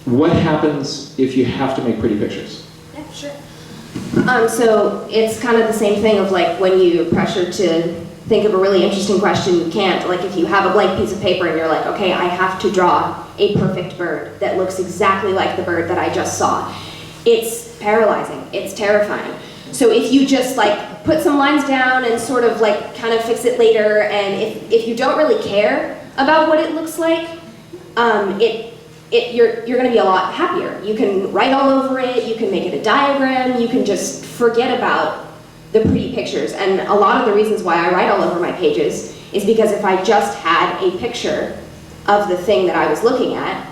what happens if you have to make pretty pictures? Yeah, sure. So it's kind of the same thing of like when you're pressured to think of a really interesting question, you can't. Like if you have a blank piece of paper and you're like, okay, I have to draw a perfect bird that looks exactly like the bird that I just saw. It's paralyzing, it's terrifying. So if you just like put some lines down and sort of like kind of fix it later, and if you don't really care about what it looks like, you're going to be a lot happier. You can write all over it, you can make it a diagram, you can just forget about the pretty pictures. And a lot of the reasons why I write all over my pages is because if I just had a picture of the thing that I was looking at,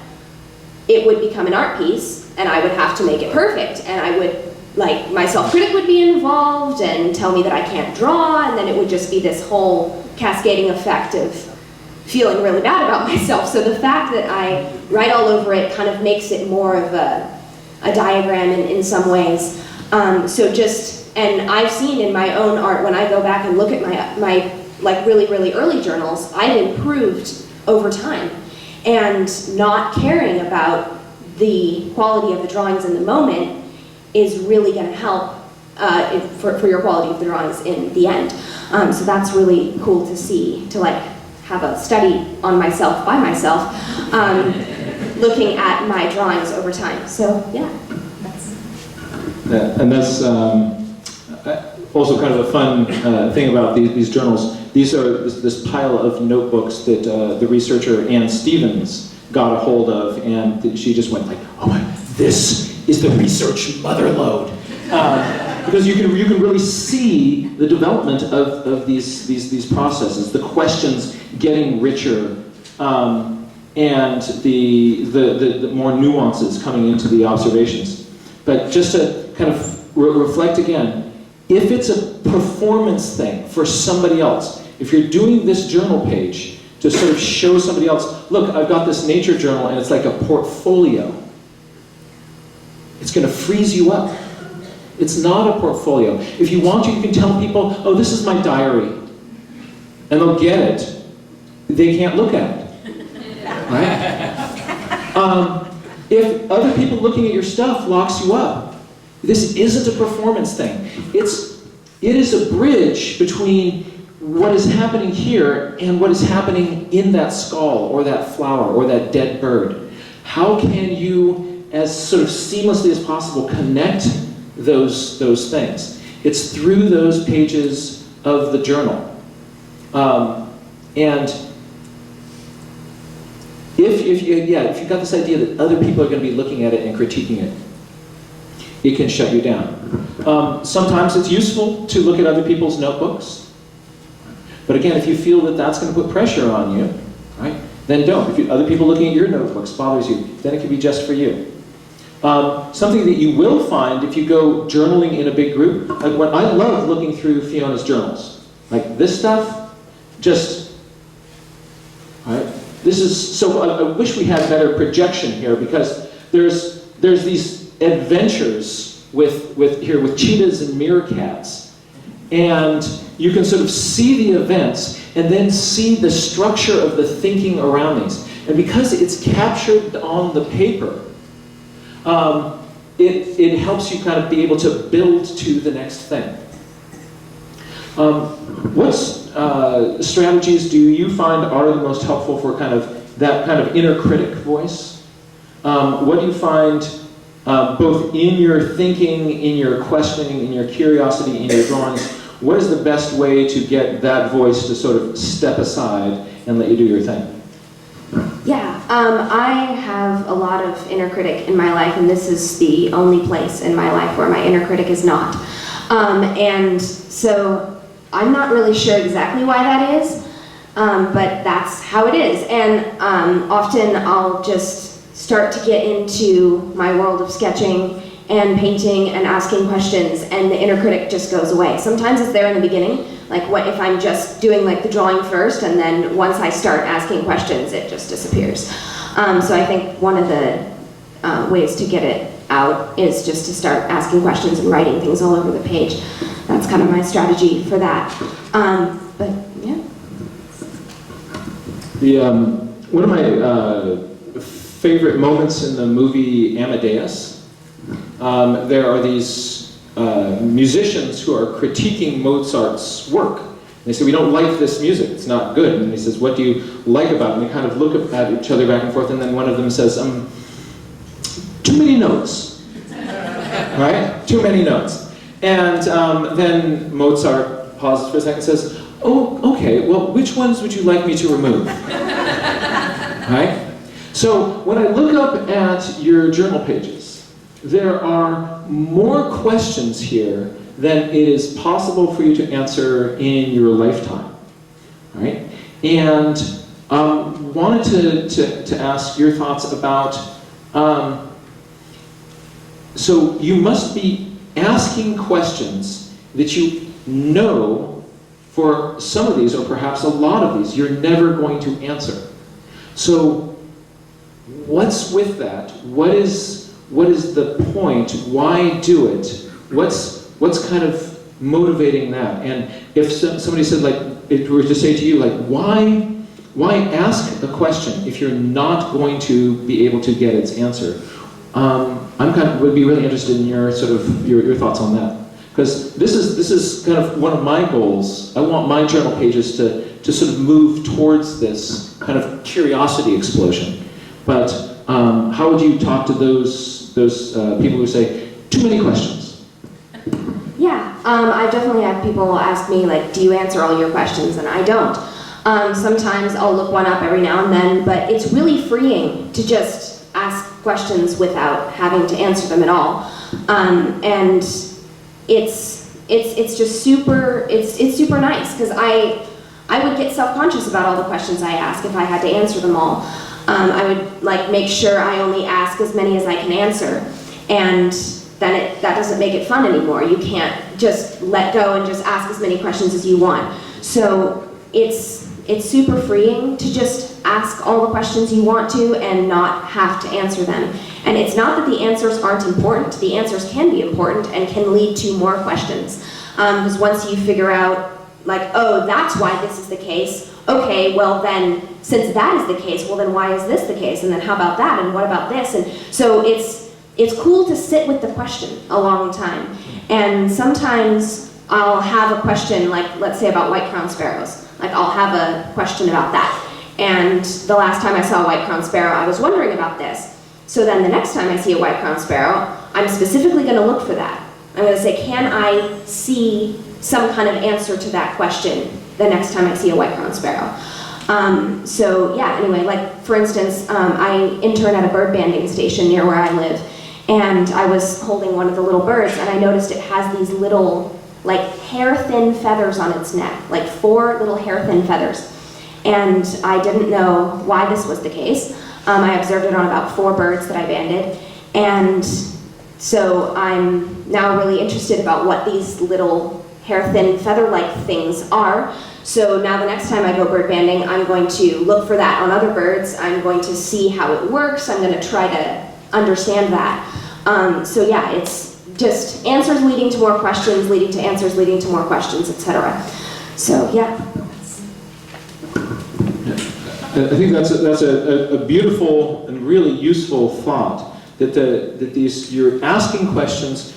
it would become an art piece and I would have to make it perfect, and I would, like, my self-critic would be involved and tell me that I can't draw, and then it would just be this whole cascading effect of feeling really bad about myself. So the fact that I write all over it kind of makes it more of a diagram in some ways. And I've seen in my own art, when I go back and look at my like really, really early journals, I've improved over time. And not caring about the quality of the drawings in the moment is really going to help for your quality of the drawings in the end. So that's really cool to see, to like have a study on myself by myself, looking at my drawings over time. So yeah, and that's also kind of a fun thing about these journals. These are this pile of notebooks that the researcher Ann Stevens got a hold of, and she just went like, "Oh, this is the research mother lode," because you can really see the development of these processes, the questions getting richer, and the more nuances coming into the observations. But just to kind of reflect again, if it's a performance thing for somebody else, if you're doing this journal page to sort of show somebody else, look, I've got this nature journal and it's like a portfolio, it's going to freeze you up. It's not a portfolio. If you want to, you can tell people, oh, this is my diary, and they'll get it. They can't look at it, right? If other people looking at your stuff locks you up, this isn't a performance thing. It is a bridge between what is happening here and what is happening in that skull or that flower or that dead bird. How can you, as sort of seamlessly as possible, connect those things? It's through those pages of the journal. And if you've got this idea that other people are going to be looking at it and critiquing it, it can shut you down. Sometimes it's useful to look at other people's notebooks. But again, if you feel that that's going to put pressure on you, right, then don't. If other people looking at your notebooks bothers you, then it can be just for you. Something that you will find if you go journaling in a big group, like when I love looking through Fiona's journals. Like this stuff, just, right? This is, so I wish we had better projection here, because there's these adventures with cheetahs and meerkats, and you can sort of see the events and then see the structure of the thinking around these. And because it's captured on the paper, it helps you kind of be able to build to the next thing. What strategies do you find are the most helpful for kind of that kind of inner critic voice? What do you find both in your thinking, in your questioning, in your curiosity, in your drawings? What is the best way to get that voice to sort of step aside and let you do your thing? Yeah, I have a lot of inner critic in my life, and this is the only place in my life where my inner critic is not. And so I'm not really sure exactly why that is, But that's how it is. And often I'll just start to get into my world of sketching and painting and asking questions, and the inner critic just goes away. Sometimes it's there in the beginning, like what if I'm just doing like the drawing first, and then once I start asking questions, it just disappears. So I think one of the ways to get it out is just to start asking questions and writing things all over the page. That's kind of my strategy for that. But yeah. One of my favorite moments in the movie Amadeus, there are these musicians who are critiquing Mozart's work. They say, we don't like this music, it's not good. And he says, what do you like about it? And they kind of look at each other back and forth, and then one of them says, too many notes, right? Too many notes. And then Mozart pauses for a second and says, oh, okay, well, which ones would you like me to remove? Right? So when I look up at your journal pages, there are more questions here than it is possible for you to answer in your lifetime, right? And wanted to ask your thoughts about, so you must be asking questions that you know for some of these, or perhaps a lot of these, you're never going to answer. So what's with that? What is the point? Why do it? What's kind of motivating that? And if somebody said, like, if we were to say to you, like, why ask a question if you're not going to be able to get its answer? Would be really interested in your sort of your thoughts on that, because this is kind of one of my goals. I want my journal pages to sort of move towards this kind of curiosity explosion. But how would you talk to those people who say too many questions? Yeah, I definitely have people ask me, like, do you answer all your questions? And I don't. Sometimes I'll look one up every now and then, but it's really freeing to just ask questions without having to answer them at all. And it's just super, it's super nice, because I would get self-conscious about all the questions I ask if I had to answer them all. I would make sure I only ask as many as I can answer, and then that doesn't make it fun anymore. You can't just let go and just ask as many questions as you want. So it's super freeing to just ask all the questions you want to and not have to answer them. And it's not that the answers aren't important. The answers can be important and can lead to more questions. Because once you figure out, like, oh, that's why this is the case, okay, well then, since that is the case, well then why is this the case? And then how about that? And what about this? And so it's cool to sit with the question a long time. And sometimes I'll have a question, like, let's say about white-crowned sparrows. Like, I'll have a question about that. And the last time I saw a white-crowned sparrow, I was wondering about this. So then the next time I see a white-crowned sparrow, I'm specifically going to look for that. I'm going to say, can I see some kind of answer to that question the next time I see a white-crowned sparrow? So yeah, anyway, like, for instance, I intern at a bird banding station near where I live, and I was holding one of the little birds, and I noticed it has these little, like, hair-thin feathers on its neck, like 4 little hair-thin feathers. And I didn't know why this was the case. I observed it on about 4 birds that I banded, and so I'm now really interested about what these little hair-thin feather-like things are. So now the next time I go bird banding, I'm going to look for that on other birds. I'm going to see how it works. I'm going to try to understand that. So yeah, it's just answers leading to more questions, leading to answers, leading to more questions, etc. So yeah. I think that's a beautiful and really useful thought, that you're asking questions.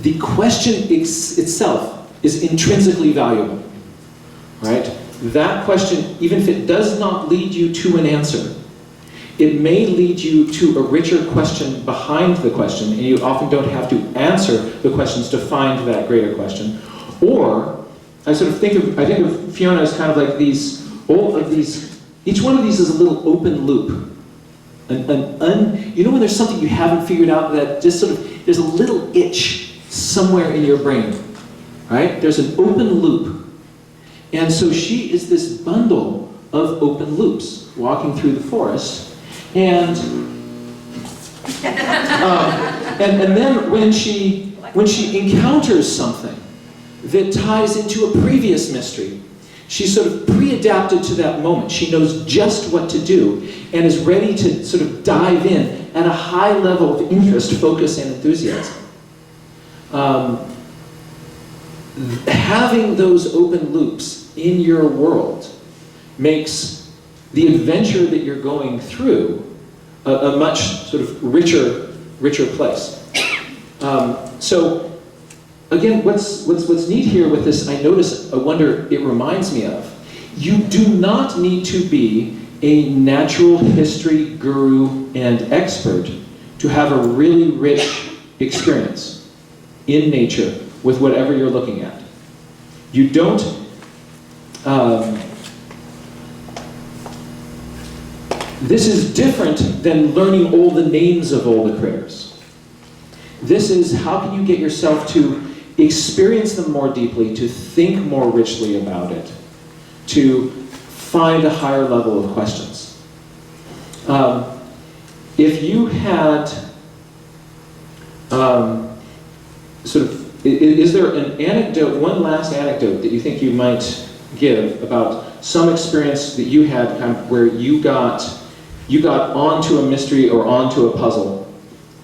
The question itself is intrinsically valuable, right? That question, even if it does not lead you to an answer, it may lead you to a richer question behind the question, and you often don't have to answer the questions to find that greater question. Or, I think of Fiona as kind of like each one of these is a little open loop. You know when there's something you haven't figured out, that just sort of, there's a little itch somewhere in your brain, right? There's an open loop. And so she is this bundle of open loops walking through the forest. And and then when she encounters something that ties into a previous mystery, she's sort of pre-adapted to that moment. She knows just what to do and is ready to sort of dive in at a high level of interest, focus, and enthusiasm. Having those open loops in your world makes the adventure that you're going through a much sort of richer place. So again, what's neat here with this, I wonder it reminds me of, you do not need to be a natural history guru and expert to have a really rich experience in nature with whatever you're looking at. You don't, this is different than learning all the names of all the critters. This is how can you get yourself to experience them more deeply, to think more richly about it, to find a higher level of questions. If you had is there an anecdote, one last anecdote that you think you might give about some experience that you had kind of where you got onto a mystery or onto a puzzle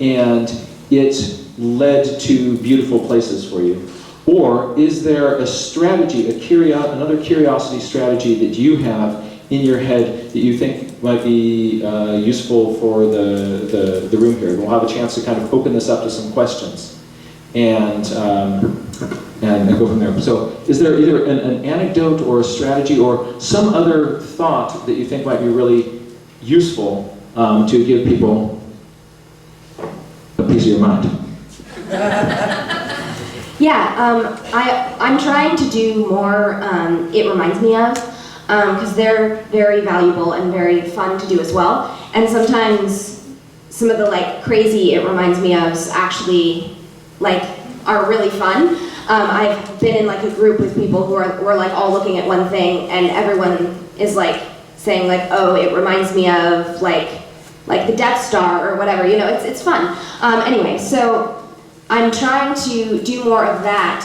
and it led to beautiful places for you? Or is there a strategy, another curiosity strategy that you have in your head that you think might be useful for the room here? We'll have a chance to kind of open this up to some questions and go from there. So is there either an anecdote or a strategy or some other thought that you think might be really useful to give people a piece of your mind? Yeah, I'm trying to do more it reminds me of, because they're very valuable and very fun to do as well. And sometimes some of the like crazy it reminds me ofs actually like are really fun. I've been in like a group with people who are like all looking at one thing and everyone is like saying like, oh, it reminds me of like the Death Star or whatever, you know, it's fun. Anyway, so I'm trying to do more of that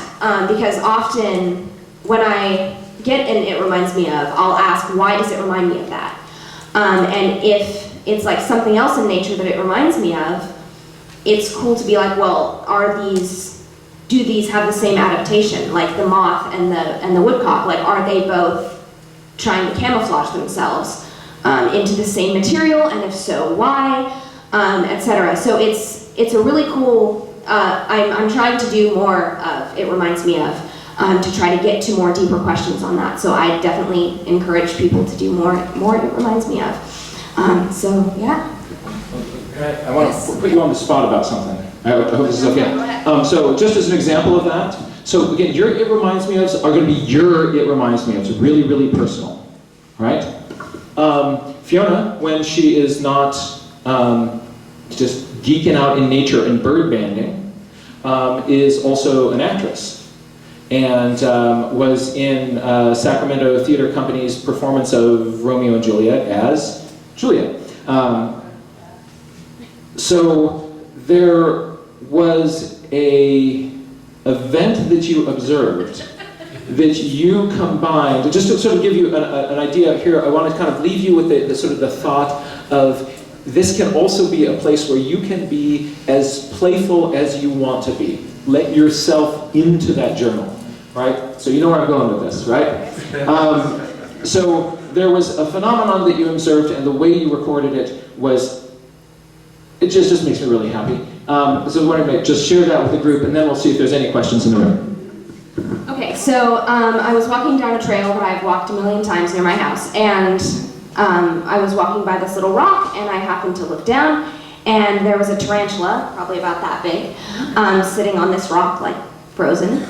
because often when I get an it reminds me of, I'll ask, why does it remind me of that? And if it's like something else in nature that it reminds me of, it's cool to be like, well, do these have the same adaptation? Like the moth and the woodcock, like are they both trying to camouflage themselves into the same material? And if so, why? Etc. So it's a really cool, I'm trying to do more of it reminds me of, to try to get to more deeper questions on that. So I definitely encourage people to do more it reminds me of. So yeah. I want to put you on the spot about something. I hope this is okay. So just as an example of that, so again, your it reminds me ofs are going to be your it reminds me ofs, really, really personal, right? Fiona, when she is not just geeking out in nature and bird banding, is also an actress and was in Sacramento Theater Company's performance of Romeo and Juliet as Juliet. So there was a event that you observed that you combined, just to sort of give you an idea here, I want to kind of leave you with the sort of the thought of this can also be a place where you can be as playful as you want to be. Let yourself into that journal, right? So you know where I'm going with this, right? So there was a phenomenon that you observed and the way you recorded it was, it just makes me really happy. So why don't I just share that with the group and then we'll see if there's any questions in the room. Okay, so I was walking down a trail that I've walked a million times near my house, and I was walking by this little rock, and I happened to look down, and there was a tarantula, probably about that big, sitting on this rock, like frozen.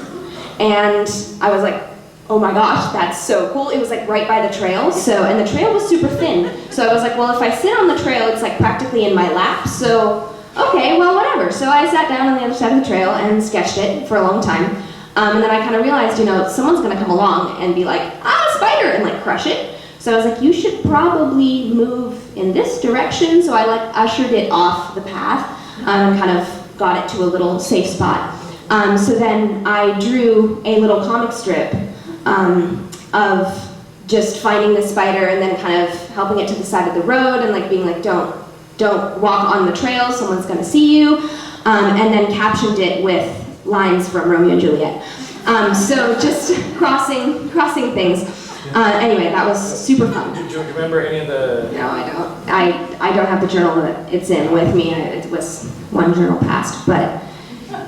And I was like, oh my gosh, that's so cool. It was like right by the trail, and the trail was super thin. So I was like, well, if I sit on the trail, it's like practically in my lap, so okay, well, whatever. So I sat down on the other side of the trail and sketched it for a long time. And then I kind of realized, someone's going to come along and be like, spider, and like crush it. So I was like, you should probably move in this direction. So I like ushered it off the path and kind of got it to a little safe spot. So then I drew a little comic strip of just finding the spider and then kind of helping it to the side of the road and like being like, don't walk on the trail, someone's gonna see you. And then captioned it with lines from Romeo and Juliet. So just crossing things. Anyway, that was super fun. Do you remember any of the... No, I don't. I don't have the journal that it's in with me. It was one journal past, but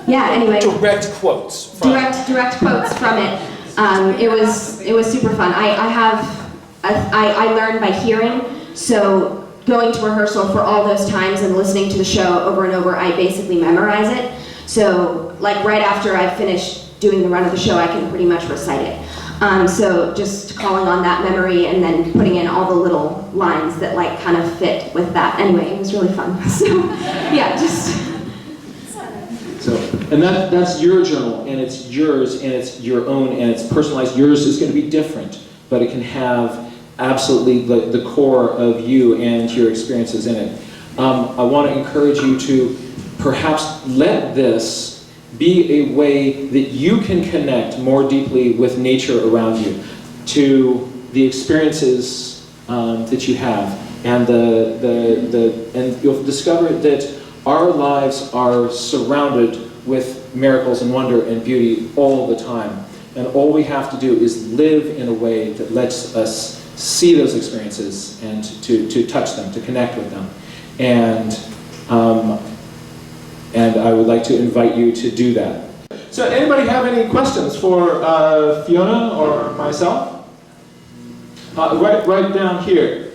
yeah. Anyway. Direct quotes. Direct quotes from it. It was super fun. I learned by hearing, so going to rehearsal for all those times and listening to the show over and over, I basically memorize it. So like right after I finish doing the run of the show, I can pretty much recite it. So just calling on that memory and then putting in all the little lines that like kind of fit with that. Anyway, it was really fun. So yeah, just. So, and that's your journal, and it's yours, and it's your own, and it's personalized. Yours is going to be different, but it can have absolutely the core of you and your experiences in it. I want to encourage you to perhaps let this be a way that you can connect more deeply with nature around you, to the experiences that you have, and and you'll discover that our lives are surrounded with miracles and wonder and beauty all the time, and all we have to do is live in a way that lets us see those experiences and to touch them, to connect with them, and I would like to invite you to do that. So anybody have any questions for Fiona or myself? Right down here.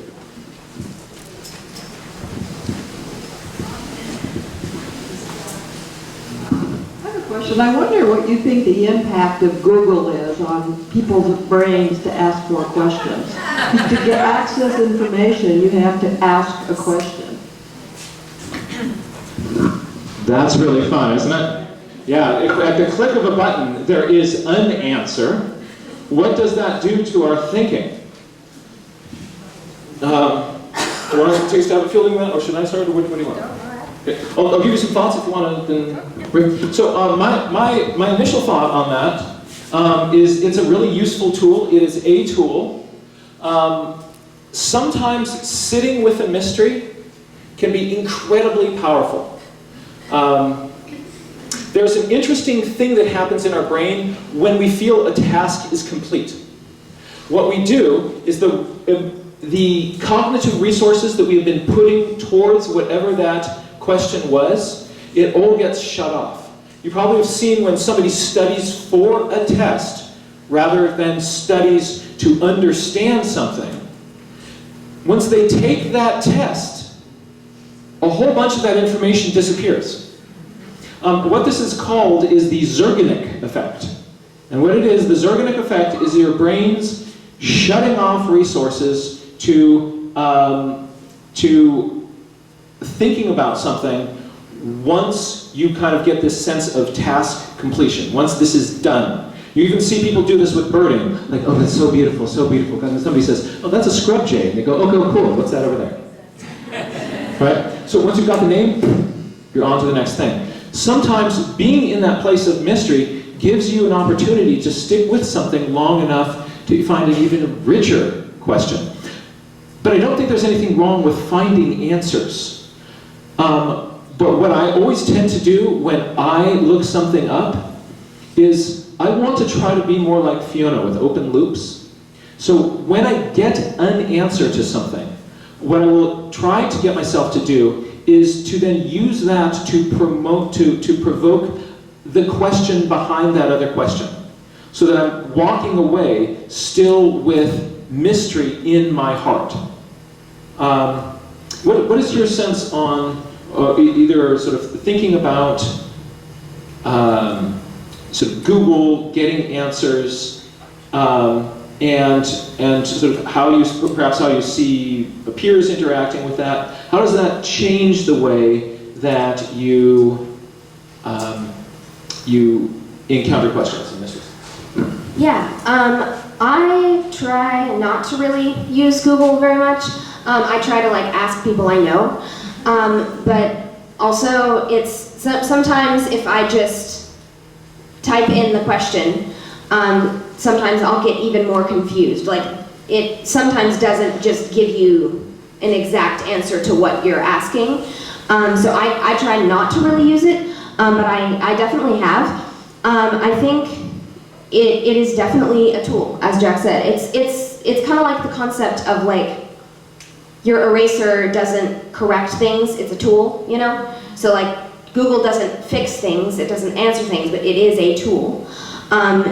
I have a question. I wonder what you think the impact of Google is on people's brains to ask more questions. To get access information, you have to ask a question. That's really fun, isn't it? Yeah, if at the click of a button there is an answer, what does that do to our thinking? Do you want to take a stab at fielding that, or should I start, or what do you want? Okay. I'll give you some thoughts if you want to. So my initial thought on that is it's a really useful tool. It is a tool. Sometimes sitting with a mystery can be incredibly powerful. There's an interesting thing that happens in our brain when we feel a task is complete. What we do is the cognitive resources that we have been putting towards whatever that question was, it all gets shut off. You probably have seen when somebody studies for a test rather than studies to understand something. Once they take that test, a whole bunch of that information disappears. What this is called is the Zergenic effect. And what it is, the Zergenic effect is your brain's shutting off resources to thinking about something once you kind of get this sense of task completion, once this is done. You even see people do this with birding, like, oh, that's so beautiful, so beautiful. And then somebody says, oh, that's a scrub jay. And they go, okay, cool, what's that over there? Right? So once you've got the name, you're on to the next thing. Sometimes being in that place of mystery gives you an opportunity to stick with something long enough to find an even richer question. But I don't think there's anything wrong with finding answers. But what I always tend to do when I look something up is I want to try to be more like Fiona with open loops. So when I get an answer to something, what I will try to get myself to do is to then use that to provoke the question behind that other question. So that I'm walking away still with mystery in my heart. What is your sense on either sort of thinking about sort of Google getting answers and sort of how you see peers interacting with that? How does that change the way that you encounter questions and mysteries? Yeah, I try not to really use Google very much. I try to like ask people I know, but also it's sometimes if I just type in the question, sometimes I'll get even more confused. Like it sometimes doesn't just give you an exact answer to what you're asking. So I try not to really use it, but I definitely have. I think it is definitely a tool, as Jack said. It's kind of like the concept of like your eraser doesn't correct things, it's a tool, you know? So like Google doesn't fix things, it doesn't answer things, but it is a tool.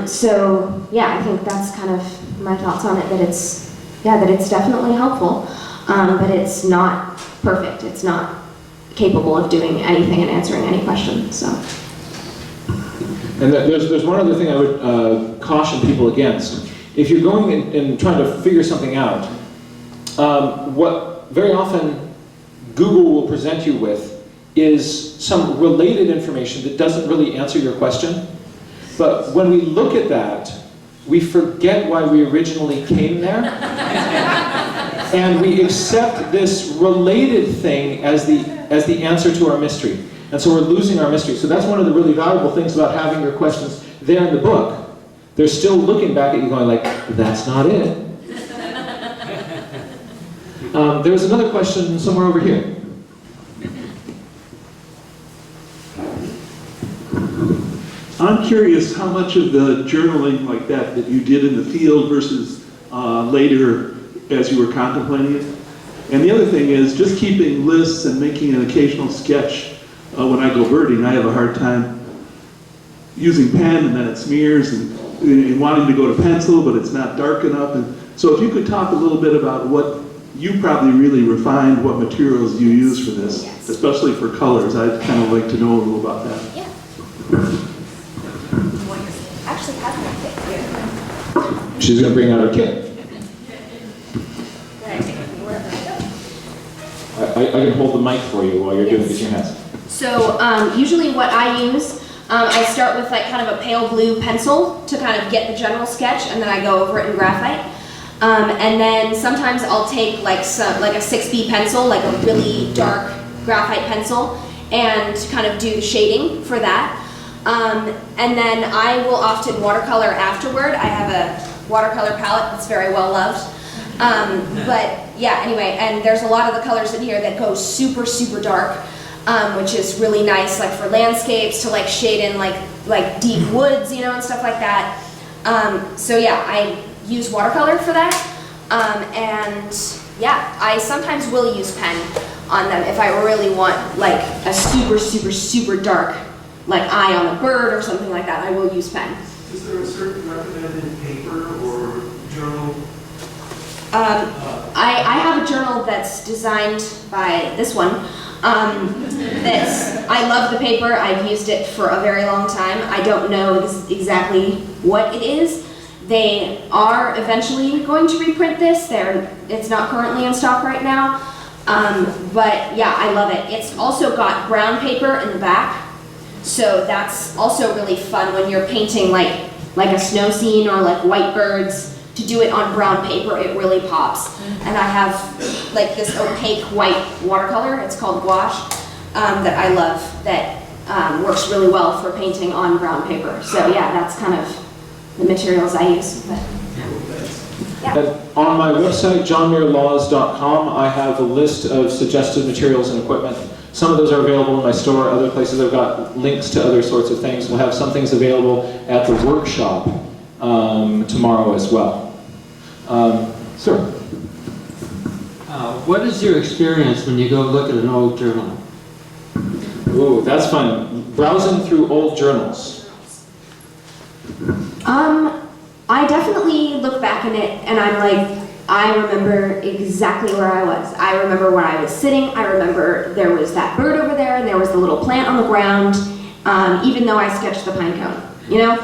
So yeah, I think that's kind of my thoughts on it, that it's definitely helpful, but it's not perfect. It's not capable of doing anything and answering any question, so. And there's one other thing I would caution people against. If you're going and trying to figure something out, what very often Google will present you with is some related information that doesn't really answer your question. But when we look at that, we forget why we originally came there. And we accept this related thing as the answer to our mystery. And so we're losing our mystery. So that's one of the really valuable things about having your questions there in the book. They're still looking back at you going like, that's not it. There's another question somewhere over here. I'm curious how much of the journaling like that you did in the field versus later as you were contemplating it. And the other thing is just keeping lists and making an occasional sketch. When I go birding, I have a hard time using pen and then it smears and wanting to go to pencil, but it's not dark enough. And so if you could talk a little bit about what you probably really refined, what materials you use for this, Yes. especially for colors. I'd kind of like to know a little about that. Yeah. Actually has my kit here. She's going to bring out her kit. I can hold the mic for you while you're doing it with your hands. So usually what I use, I start with like kind of a pale blue pencil to kind of get the general sketch, and then I go over it in graphite. And then sometimes I'll take like a 6B pencil, like a really dark graphite pencil, and kind of do the shading for that. And then I will often watercolor afterward. I have a watercolor palette that's very well loved. But yeah, anyway, and there's a lot of the colors in here that go super, super dark, which is really nice, like for landscapes, to like shade in like deep woods, you know, and stuff like that. So yeah, I use watercolor for that. And yeah, I sometimes will use pen on them if I really want like a super, super, super dark like eye on a bird or something like that. I will use pen. Is there a certain recommended paper or journal? I have a journal that's designed by this one. I love the paper. I've used it for a very long time. I don't know exactly what it is. They are eventually going to reprint this. It's not currently in stock right now. But yeah, I love it. It's also got brown paper in the back. So that's also really fun when you're painting like a snow scene or like white birds. To do it on brown paper, it really pops. And I have like this opaque white watercolor, it's called gouache, that I love, that works really well for painting on brown paper. So yeah, that's kind of the materials I use. But, yeah. And on my website, johnmuirlaws.com, I have a list of suggested materials and equipment. Some of those are available in my store, other places I've got links to other sorts of things. We'll have some things available at the workshop tomorrow as well. Sir? What is your experience when you go look at an old journal? Ooh, that's fun. Browsing through old journals. I definitely look back in it and I'm like, I remember exactly where I was. I remember where I was sitting. I remember there was that bird over there and there was the little plant on the ground, even though I sketched the pine cone, you know?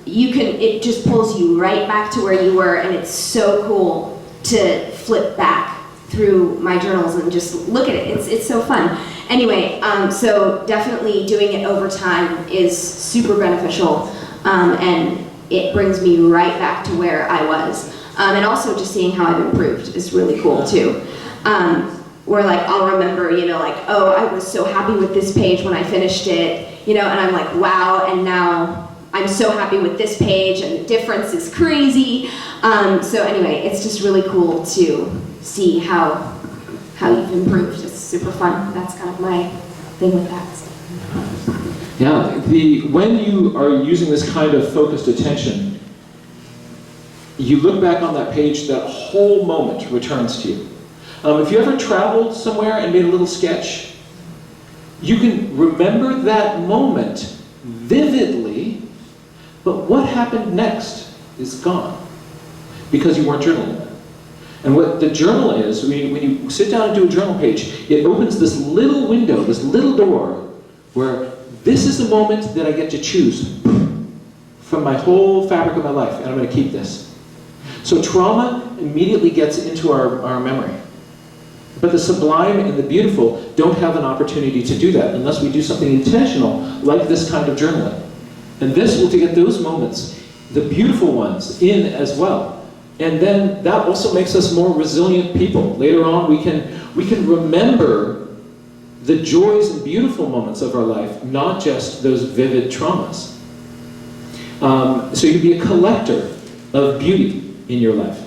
It just pulls you right back to where you were, and it's so cool to flip back through my journals and just look at it. It's so fun. Anyway, so definitely doing it over time is super beneficial, and it brings me right back to where I was. And also just seeing how I've improved is really cool too. Where like I'll remember, you know, like, oh, I was so happy with this page when I finished it, you know, and I'm like, wow, and now I'm so happy with this page, and the difference is crazy. So anyway, it's just really cool to see how you've improved. It's super fun. That's kind of my thing with that. Yeah, when you are using this kind of focused attention, you look back on that page, that whole moment returns to you. If you ever traveled somewhere and made a little sketch, you can remember that moment vividly, but what happened next is gone because you weren't journaling. And what the journal is, when you sit down and do a journal page, it opens this little window, this little door, where this is the moment that I get to choose from my whole fabric of my life, and I'm going to keep this. So trauma immediately gets into our memory. But the sublime and the beautiful don't have an opportunity to do that unless we do something intentional, like this kind of journaling. And this will to get those moments, the beautiful ones, in as well. And then that also makes us more resilient people. Later on, we can remember the joys and beautiful moments of our life, not just those vivid traumas. So you can be a collector of beauty in your life.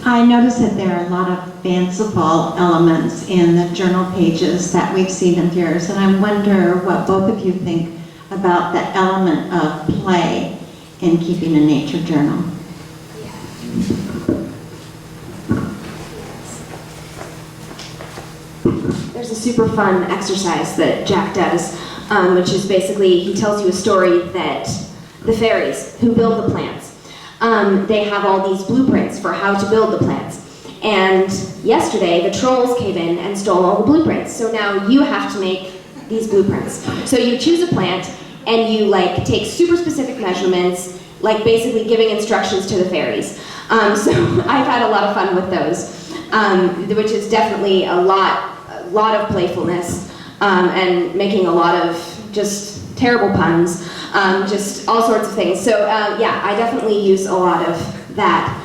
I noticed that there are a lot of fanciful elements in the journal pages that we've seen of yours, and I wonder what both of you think about the element of play in keeping a nature journal. There's a super fun exercise that Jack does, which is basically, he tells you a story that the fairies who build the plants, they have all these blueprints for how to build the plants. And yesterday, the trolls came in and stole all the blueprints. So now you have to make these blueprints. So you choose a plant, and you like take super specific measurements, like basically giving instructions to the fairies. So I've had a lot of fun with those, which is definitely a lot of playfulness, and making a lot of just terrible puns, just all sorts of things. So yeah, I definitely use a lot of that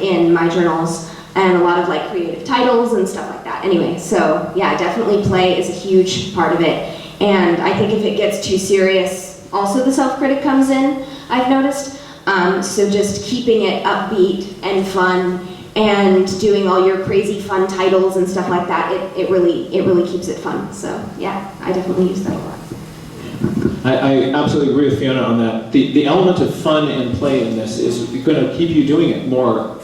in my journals, and a lot of like creative titles and stuff like that. Anyway, so yeah, definitely play is a huge part of it. And I think if it gets too serious, also the self-critic comes in, I've noticed. So just keeping it upbeat and fun, and doing all your crazy fun titles and stuff like that, it really keeps it fun. So yeah, I definitely use that a lot. I absolutely agree with Fiona on that. The element of fun and play in this is going to keep you doing it more.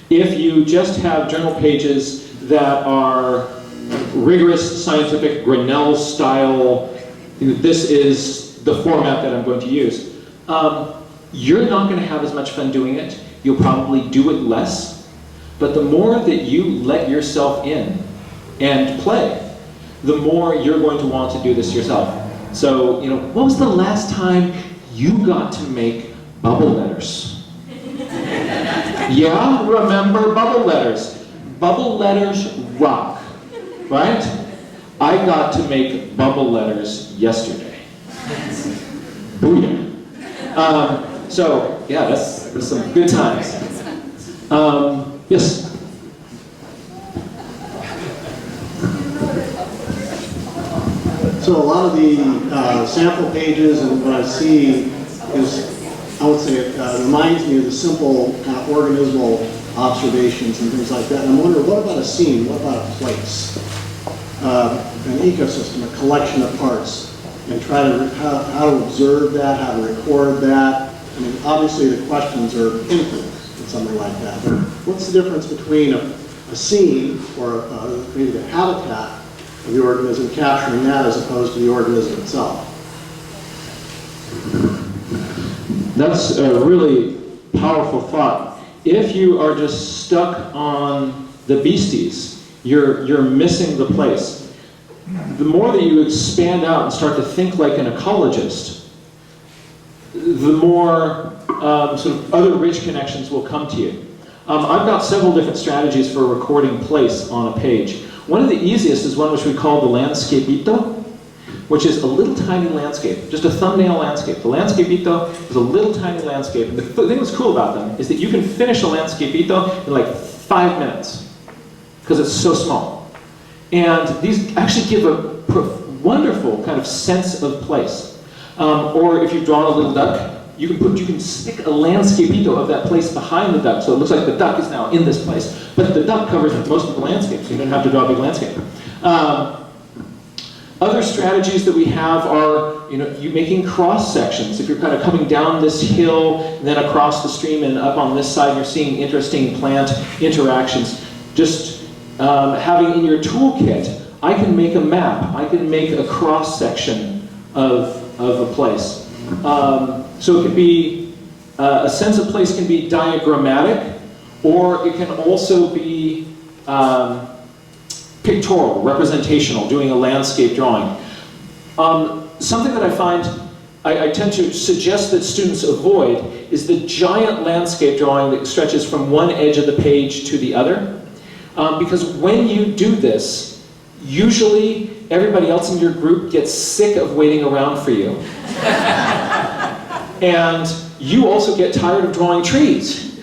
If you just have journal pages that are rigorous scientific Grinnell style, this is the format that I'm going to use, you're not going to have as much fun doing it. You'll probably do it less. But the more that you let yourself in and play, the more you're going to want to do this yourself. So, you know, what was the last time you got to make bubble letters? Yeah, remember bubble letters. Bubble letters rock, right? I got to make bubble letters yesterday. Booyah. So, yeah, that's some good times. Yes? So a lot of the sample pages and what I see is, I would say, it reminds me of the simple kind of organismal observations and things like that. And I'm wondering, what about a scene? What about a place? An ecosystem, a collection of parts, and try to, how to observe that, how to record that. I mean, obviously the questions are infinite in something like that. But what's the difference between a scene or maybe the habitat of the organism, capturing that as opposed to the organism itself? That's a really powerful thought. If you are just stuck on the beasties, you're missing the place. The more that you expand out and start to think like an ecologist, the more sort of other rich connections will come to you. I've got several different strategies for recording place on a page. One of the easiest is one which we call the landscapito, which is a little tiny landscape, just a thumbnail landscape. The landscapito is a little tiny landscape. And the thing that's cool about them is that you can finish a landscapito in like 5 minutes because it's so small. And these actually give a wonderful kind of sense of place. Or if you've drawn a little duck, you can stick a landscapito of that place behind the duck, so it looks like the duck is now in this place. But the duck covers most of the landscape, so you don't have to draw a big landscape. Other strategies that we have are, you making cross sections. If you're kind of coming down this hill, and then across the stream, and up on this side, you're seeing interesting plant interactions. Just having in your toolkit, I can make a map. I can make a cross section of a place. So it can be, a sense of place can be diagrammatic, or it can also be pictorial, representational, doing a landscape drawing. Something that I find I tend to suggest that students avoid is the giant landscape drawing that stretches from one edge of the page to the other. Because when you do this, usually everybody else in your group gets sick of waiting around for you. And you also get tired of drawing trees.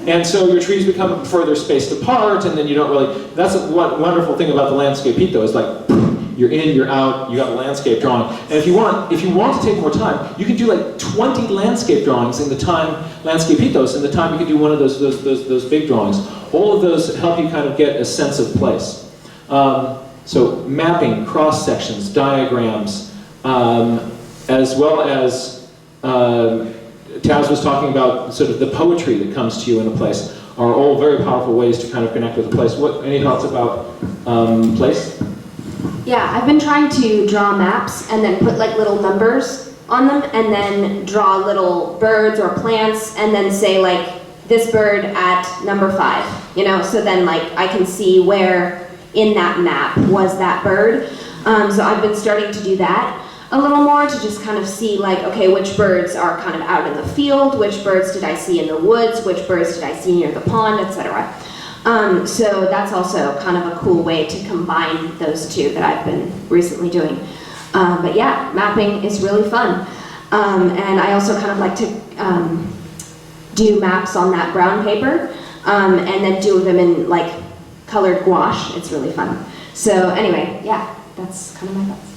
And so your trees become further spaced apart, and then you don't really, that's one wonderful thing about the landscapito, is like, you're in, you're out, you got a landscape drawing. And if you want to take more time, you can do like 20 landscape drawings in the time, landscapitos, in the time you can do one of those big drawings. All of those help you kind of get a sense of place. So mapping, cross sections, diagrams, as well as Taz was talking about sort of the poetry that comes to you in a place, are all very powerful ways to kind of connect with a place. Any thoughts about place? Yeah, I've been trying to draw maps and then put like little numbers on them, and then draw little birds or plants, and then say like, this bird at number 5, so then like I can see where in that map was that bird. So I've been starting to do that a little more, to just kind of see like, okay, which birds are kind of out in the field, which birds did I see in the woods, which birds did I see near the pond, etc. So that's also kind of a cool way to combine those two that I've been recently doing. But yeah, mapping is really fun. And I also kind of like to do maps on that brown paper, and then do them in like colored gouache. It's really fun. So anyway, yeah, that's kind of my thoughts.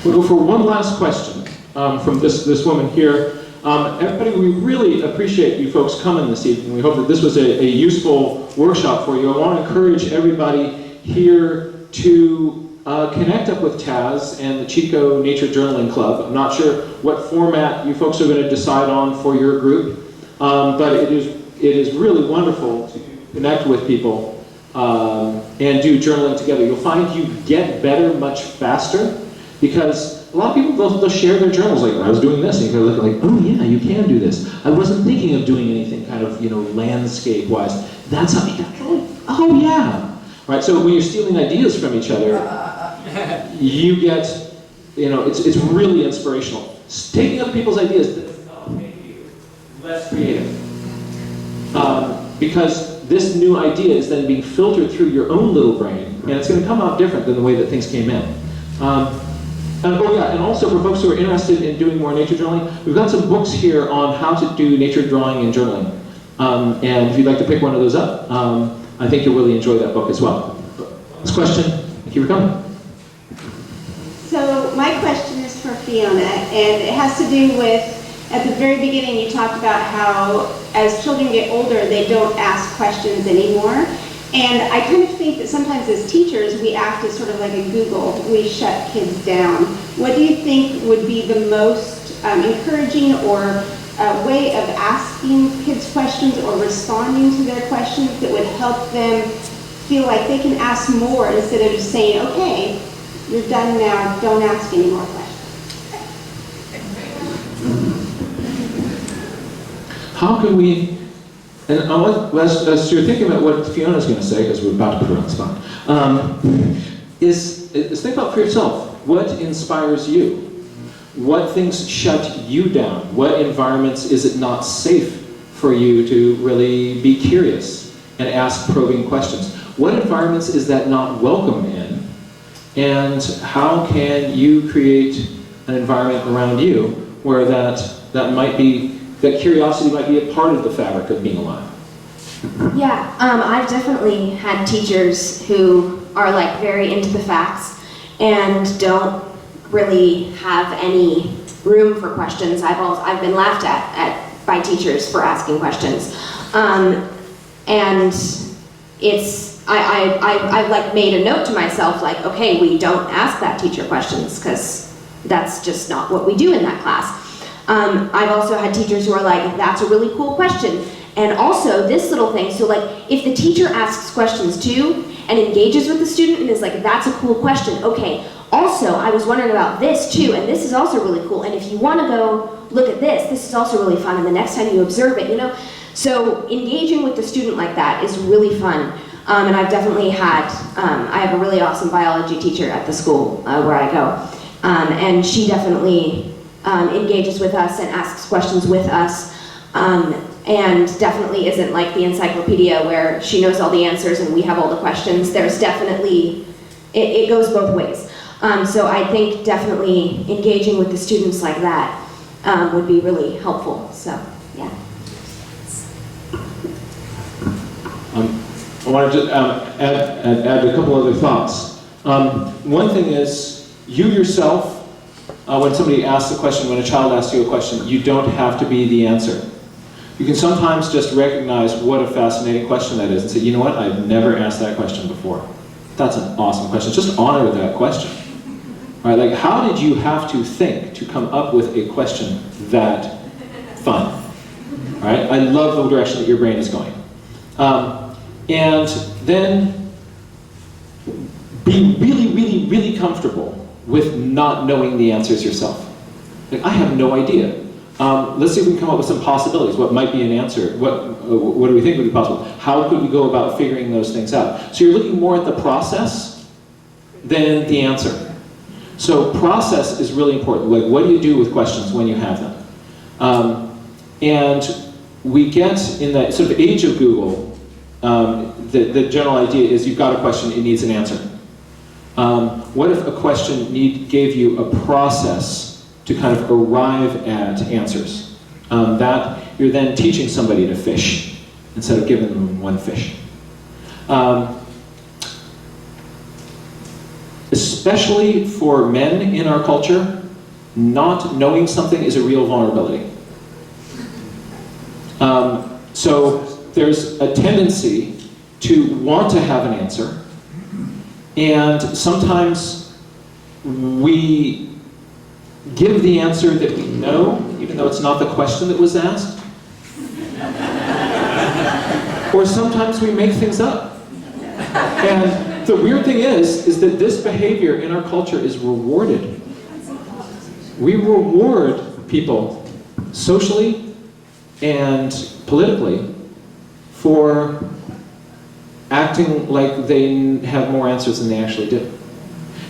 We'll go for one last question from this woman here. Everybody, we really appreciate you folks coming this evening. We hope that this was a useful workshop for you. I want to encourage everybody here to connect up with Taz and the Chico Nature Journaling Club. I'm not sure what format you folks are going to decide on for your group, but it is really wonderful to connect with people and do journaling together. You'll find you get better much faster, because a lot of people, they'll share their journals, like, I was doing this, and you kind of look like, oh yeah, you can do this. I wasn't thinking of doing anything kind of, landscape-wise. That's how you, oh yeah. Right, so when you're stealing ideas from each other, you get, it's really inspirational. Taking other people's ideas does not make you less creative. Because this new idea is then being filtered through your own little brain, and it's going to come out different than the way that things came in. And also for folks who are interested in doing more nature journaling, we've got some books here on how to do nature drawing and journaling. And if you'd like to pick one of those up, I think you'll really enjoy that book as well. This question, thank you for coming. So my question is for Fiona, and it has to do with, at the very beginning you talked about how as children get older, they don't ask questions anymore. And I kind of think that sometimes as teachers, we act as sort of like a Google. We shut kids down. What do you think would be the most encouraging or way of asking kids questions or responding to their questions that would help them feel like they can ask more instead of just saying, okay, you're done now, don't ask any more questions? How can we, and as you're thinking about what Fiona's going to say, because we're about to put her on the spot, is think about for yourself, what inspires you? What things shut you down? What environments is it not safe for you to really be curious and ask probing questions? What environments is that not welcome in? And how can you create an environment around you where that curiosity might be a part of the fabric of being alive? Yeah, I've definitely had teachers who are like very into the facts and don't really have any room for questions. I've been laughed at by teachers for asking questions, and I've like made a note to myself like, okay, we don't ask that teacher questions because that's just not what we do in that class. I've also had teachers who are like, that's a really cool question. And also this little thing, so like if the teacher asks questions too and engages with the student and is like, that's a cool question, okay, also I was wondering about this too, and this is also really cool, and if you want to go look at this is also really fun, and the next time you observe it, you know? So engaging with the student like that is really fun. And I've definitely had, I have a really awesome biology teacher at the school where I go, and she definitely engages with us and asks questions with us. And definitely isn't like the encyclopedia where she knows all the answers and we have all the questions. There's definitely, it goes both ways. So I think definitely engaging with the students like that would be really helpful, so yeah. I want to just add a couple other thoughts. One thing is, you yourself, when somebody asks a question, when a child asks you a question, you don't have to be the answer. You can sometimes just recognize what a fascinating question that is and say, you know what, I've never asked that question before. That's an awesome question. Just honor that question. Right? Like, how did you have to think to come up with a question that fun? Right? I love the direction that your brain is going. And then be really, really, really comfortable with not knowing the answers yourself. Like, I have no idea. Let's see if we can come up with some possibilities. What might be an answer? What do we think would be possible? How could we go about figuring those things out? So you're looking more at the process than the answer. So process is really important. Like, what do you do with questions when you have them? And we get in that sort of age of Google, the general idea is you've got a question, it needs an answer. What if a question gave you a process to kind of arrive at answers? That you're then teaching somebody to fish instead of giving them one fish. Especially for men in our culture, not knowing something is a real vulnerability. So there's a tendency to want to have an answer, and sometimes we give the answer that we know, even though it's not the question that was asked. Or sometimes we make things up. And the weird thing is that this behavior in our culture is rewarded. We reward people socially and politically for acting like they have more answers than they actually do.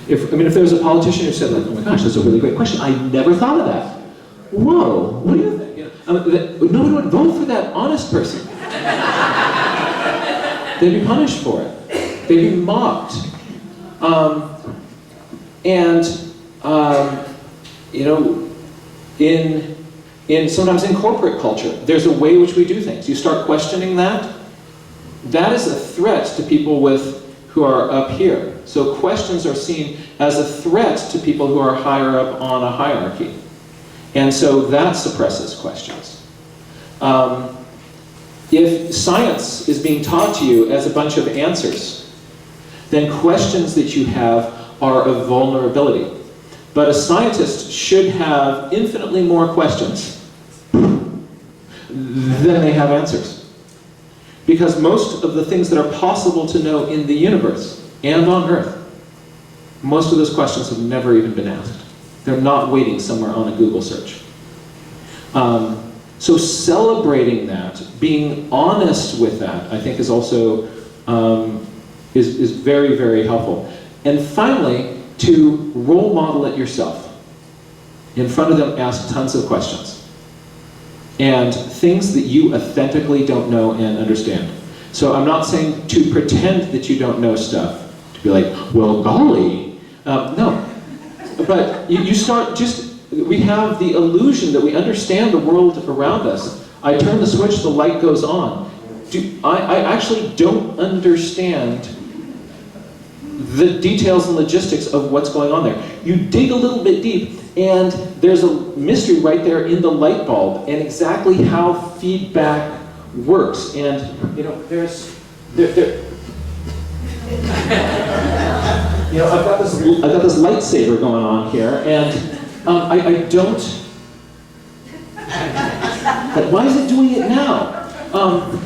If there was a politician who said, like, oh my gosh, that's a really great question, I never thought of that. Whoa, what do you think? Nobody would vote for that honest person. They'd be punished for it. They'd be mocked. Sometimes in corporate culture, there's a way in which we do things. You start questioning that, that is a threat to people who are up here. So questions are seen as a threat to people who are higher up on a hierarchy. And so that suppresses questions. If science is being taught to you as a bunch of answers, then questions that you have are a vulnerability. But a scientist should have infinitely more questions than they have answers. Because most of the things that are possible to know in the universe and on Earth, most of those questions have never even been asked. They're not waiting somewhere on a Google search. So celebrating that, being honest with that, I think is also is very, very helpful. And finally, to role model it yourself. in front of them, ask tons of questions. And things that you authentically don't know and understand. So I'm not saying to pretend that you don't know stuff, to be like, well, golly. No. But you start we have the illusion that we understand the world around us. I turn the switch, the light goes on. I actually don't understand the details and logistics of what's going on there. You dig a little bit deep, and there's a mystery right there in the light bulb, and exactly how feedback works. And you know, you know, I've got this lightsaber going on here, and I don't. But why is it doing it now?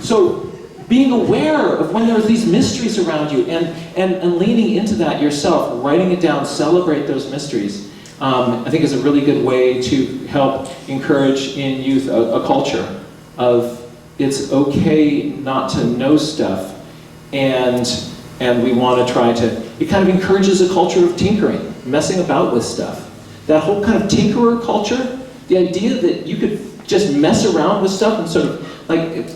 So being aware of when there's these mysteries around you, and leaning into that yourself, writing it down, celebrate those mysteries, I think is a really good way to help encourage in youth a culture of it's okay not to know stuff, and we want to try to, it kind of encourages a culture of tinkering, messing about with stuff. That whole kind of tinkerer culture, the idea that you could just mess around with stuff and sort of, like,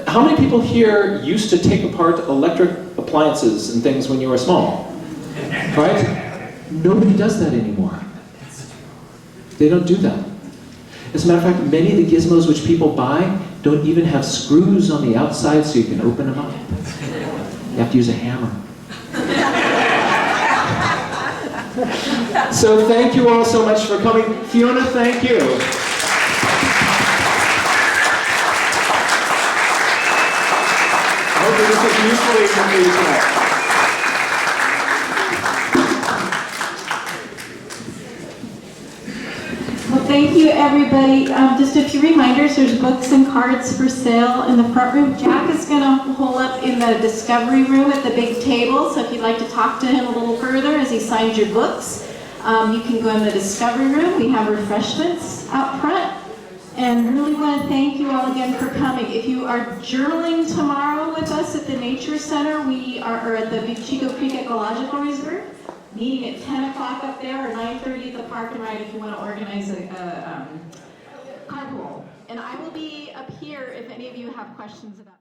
how many people here used to take apart electric appliances and things when you were small? Right? Nobody does that anymore. They don't do that. As a matter of fact, many of the gizmos which people buy don't even have screws on the outside so you can open them up. You have to use a hammer. So thank you all so much for coming. Fiona, thank you. I hope this was useful for you tonight. Well, thank you, everybody. Just a few reminders. There's books and cards for sale in the front room. Jack is going to hole up in the discovery room at the big table, so if you'd like to talk to him a little further as he signs your books, you can go in the discovery room. We have refreshments out front. And really want to thank you all again for coming. If you are journaling tomorrow with us at the Nature Center, we are or at the Chico Creek Ecological Reserve, meeting at 10 o'clock up there or 9:30 at the Park and Ride if you want to organize a carpool. And I will be up here if any of you have questions about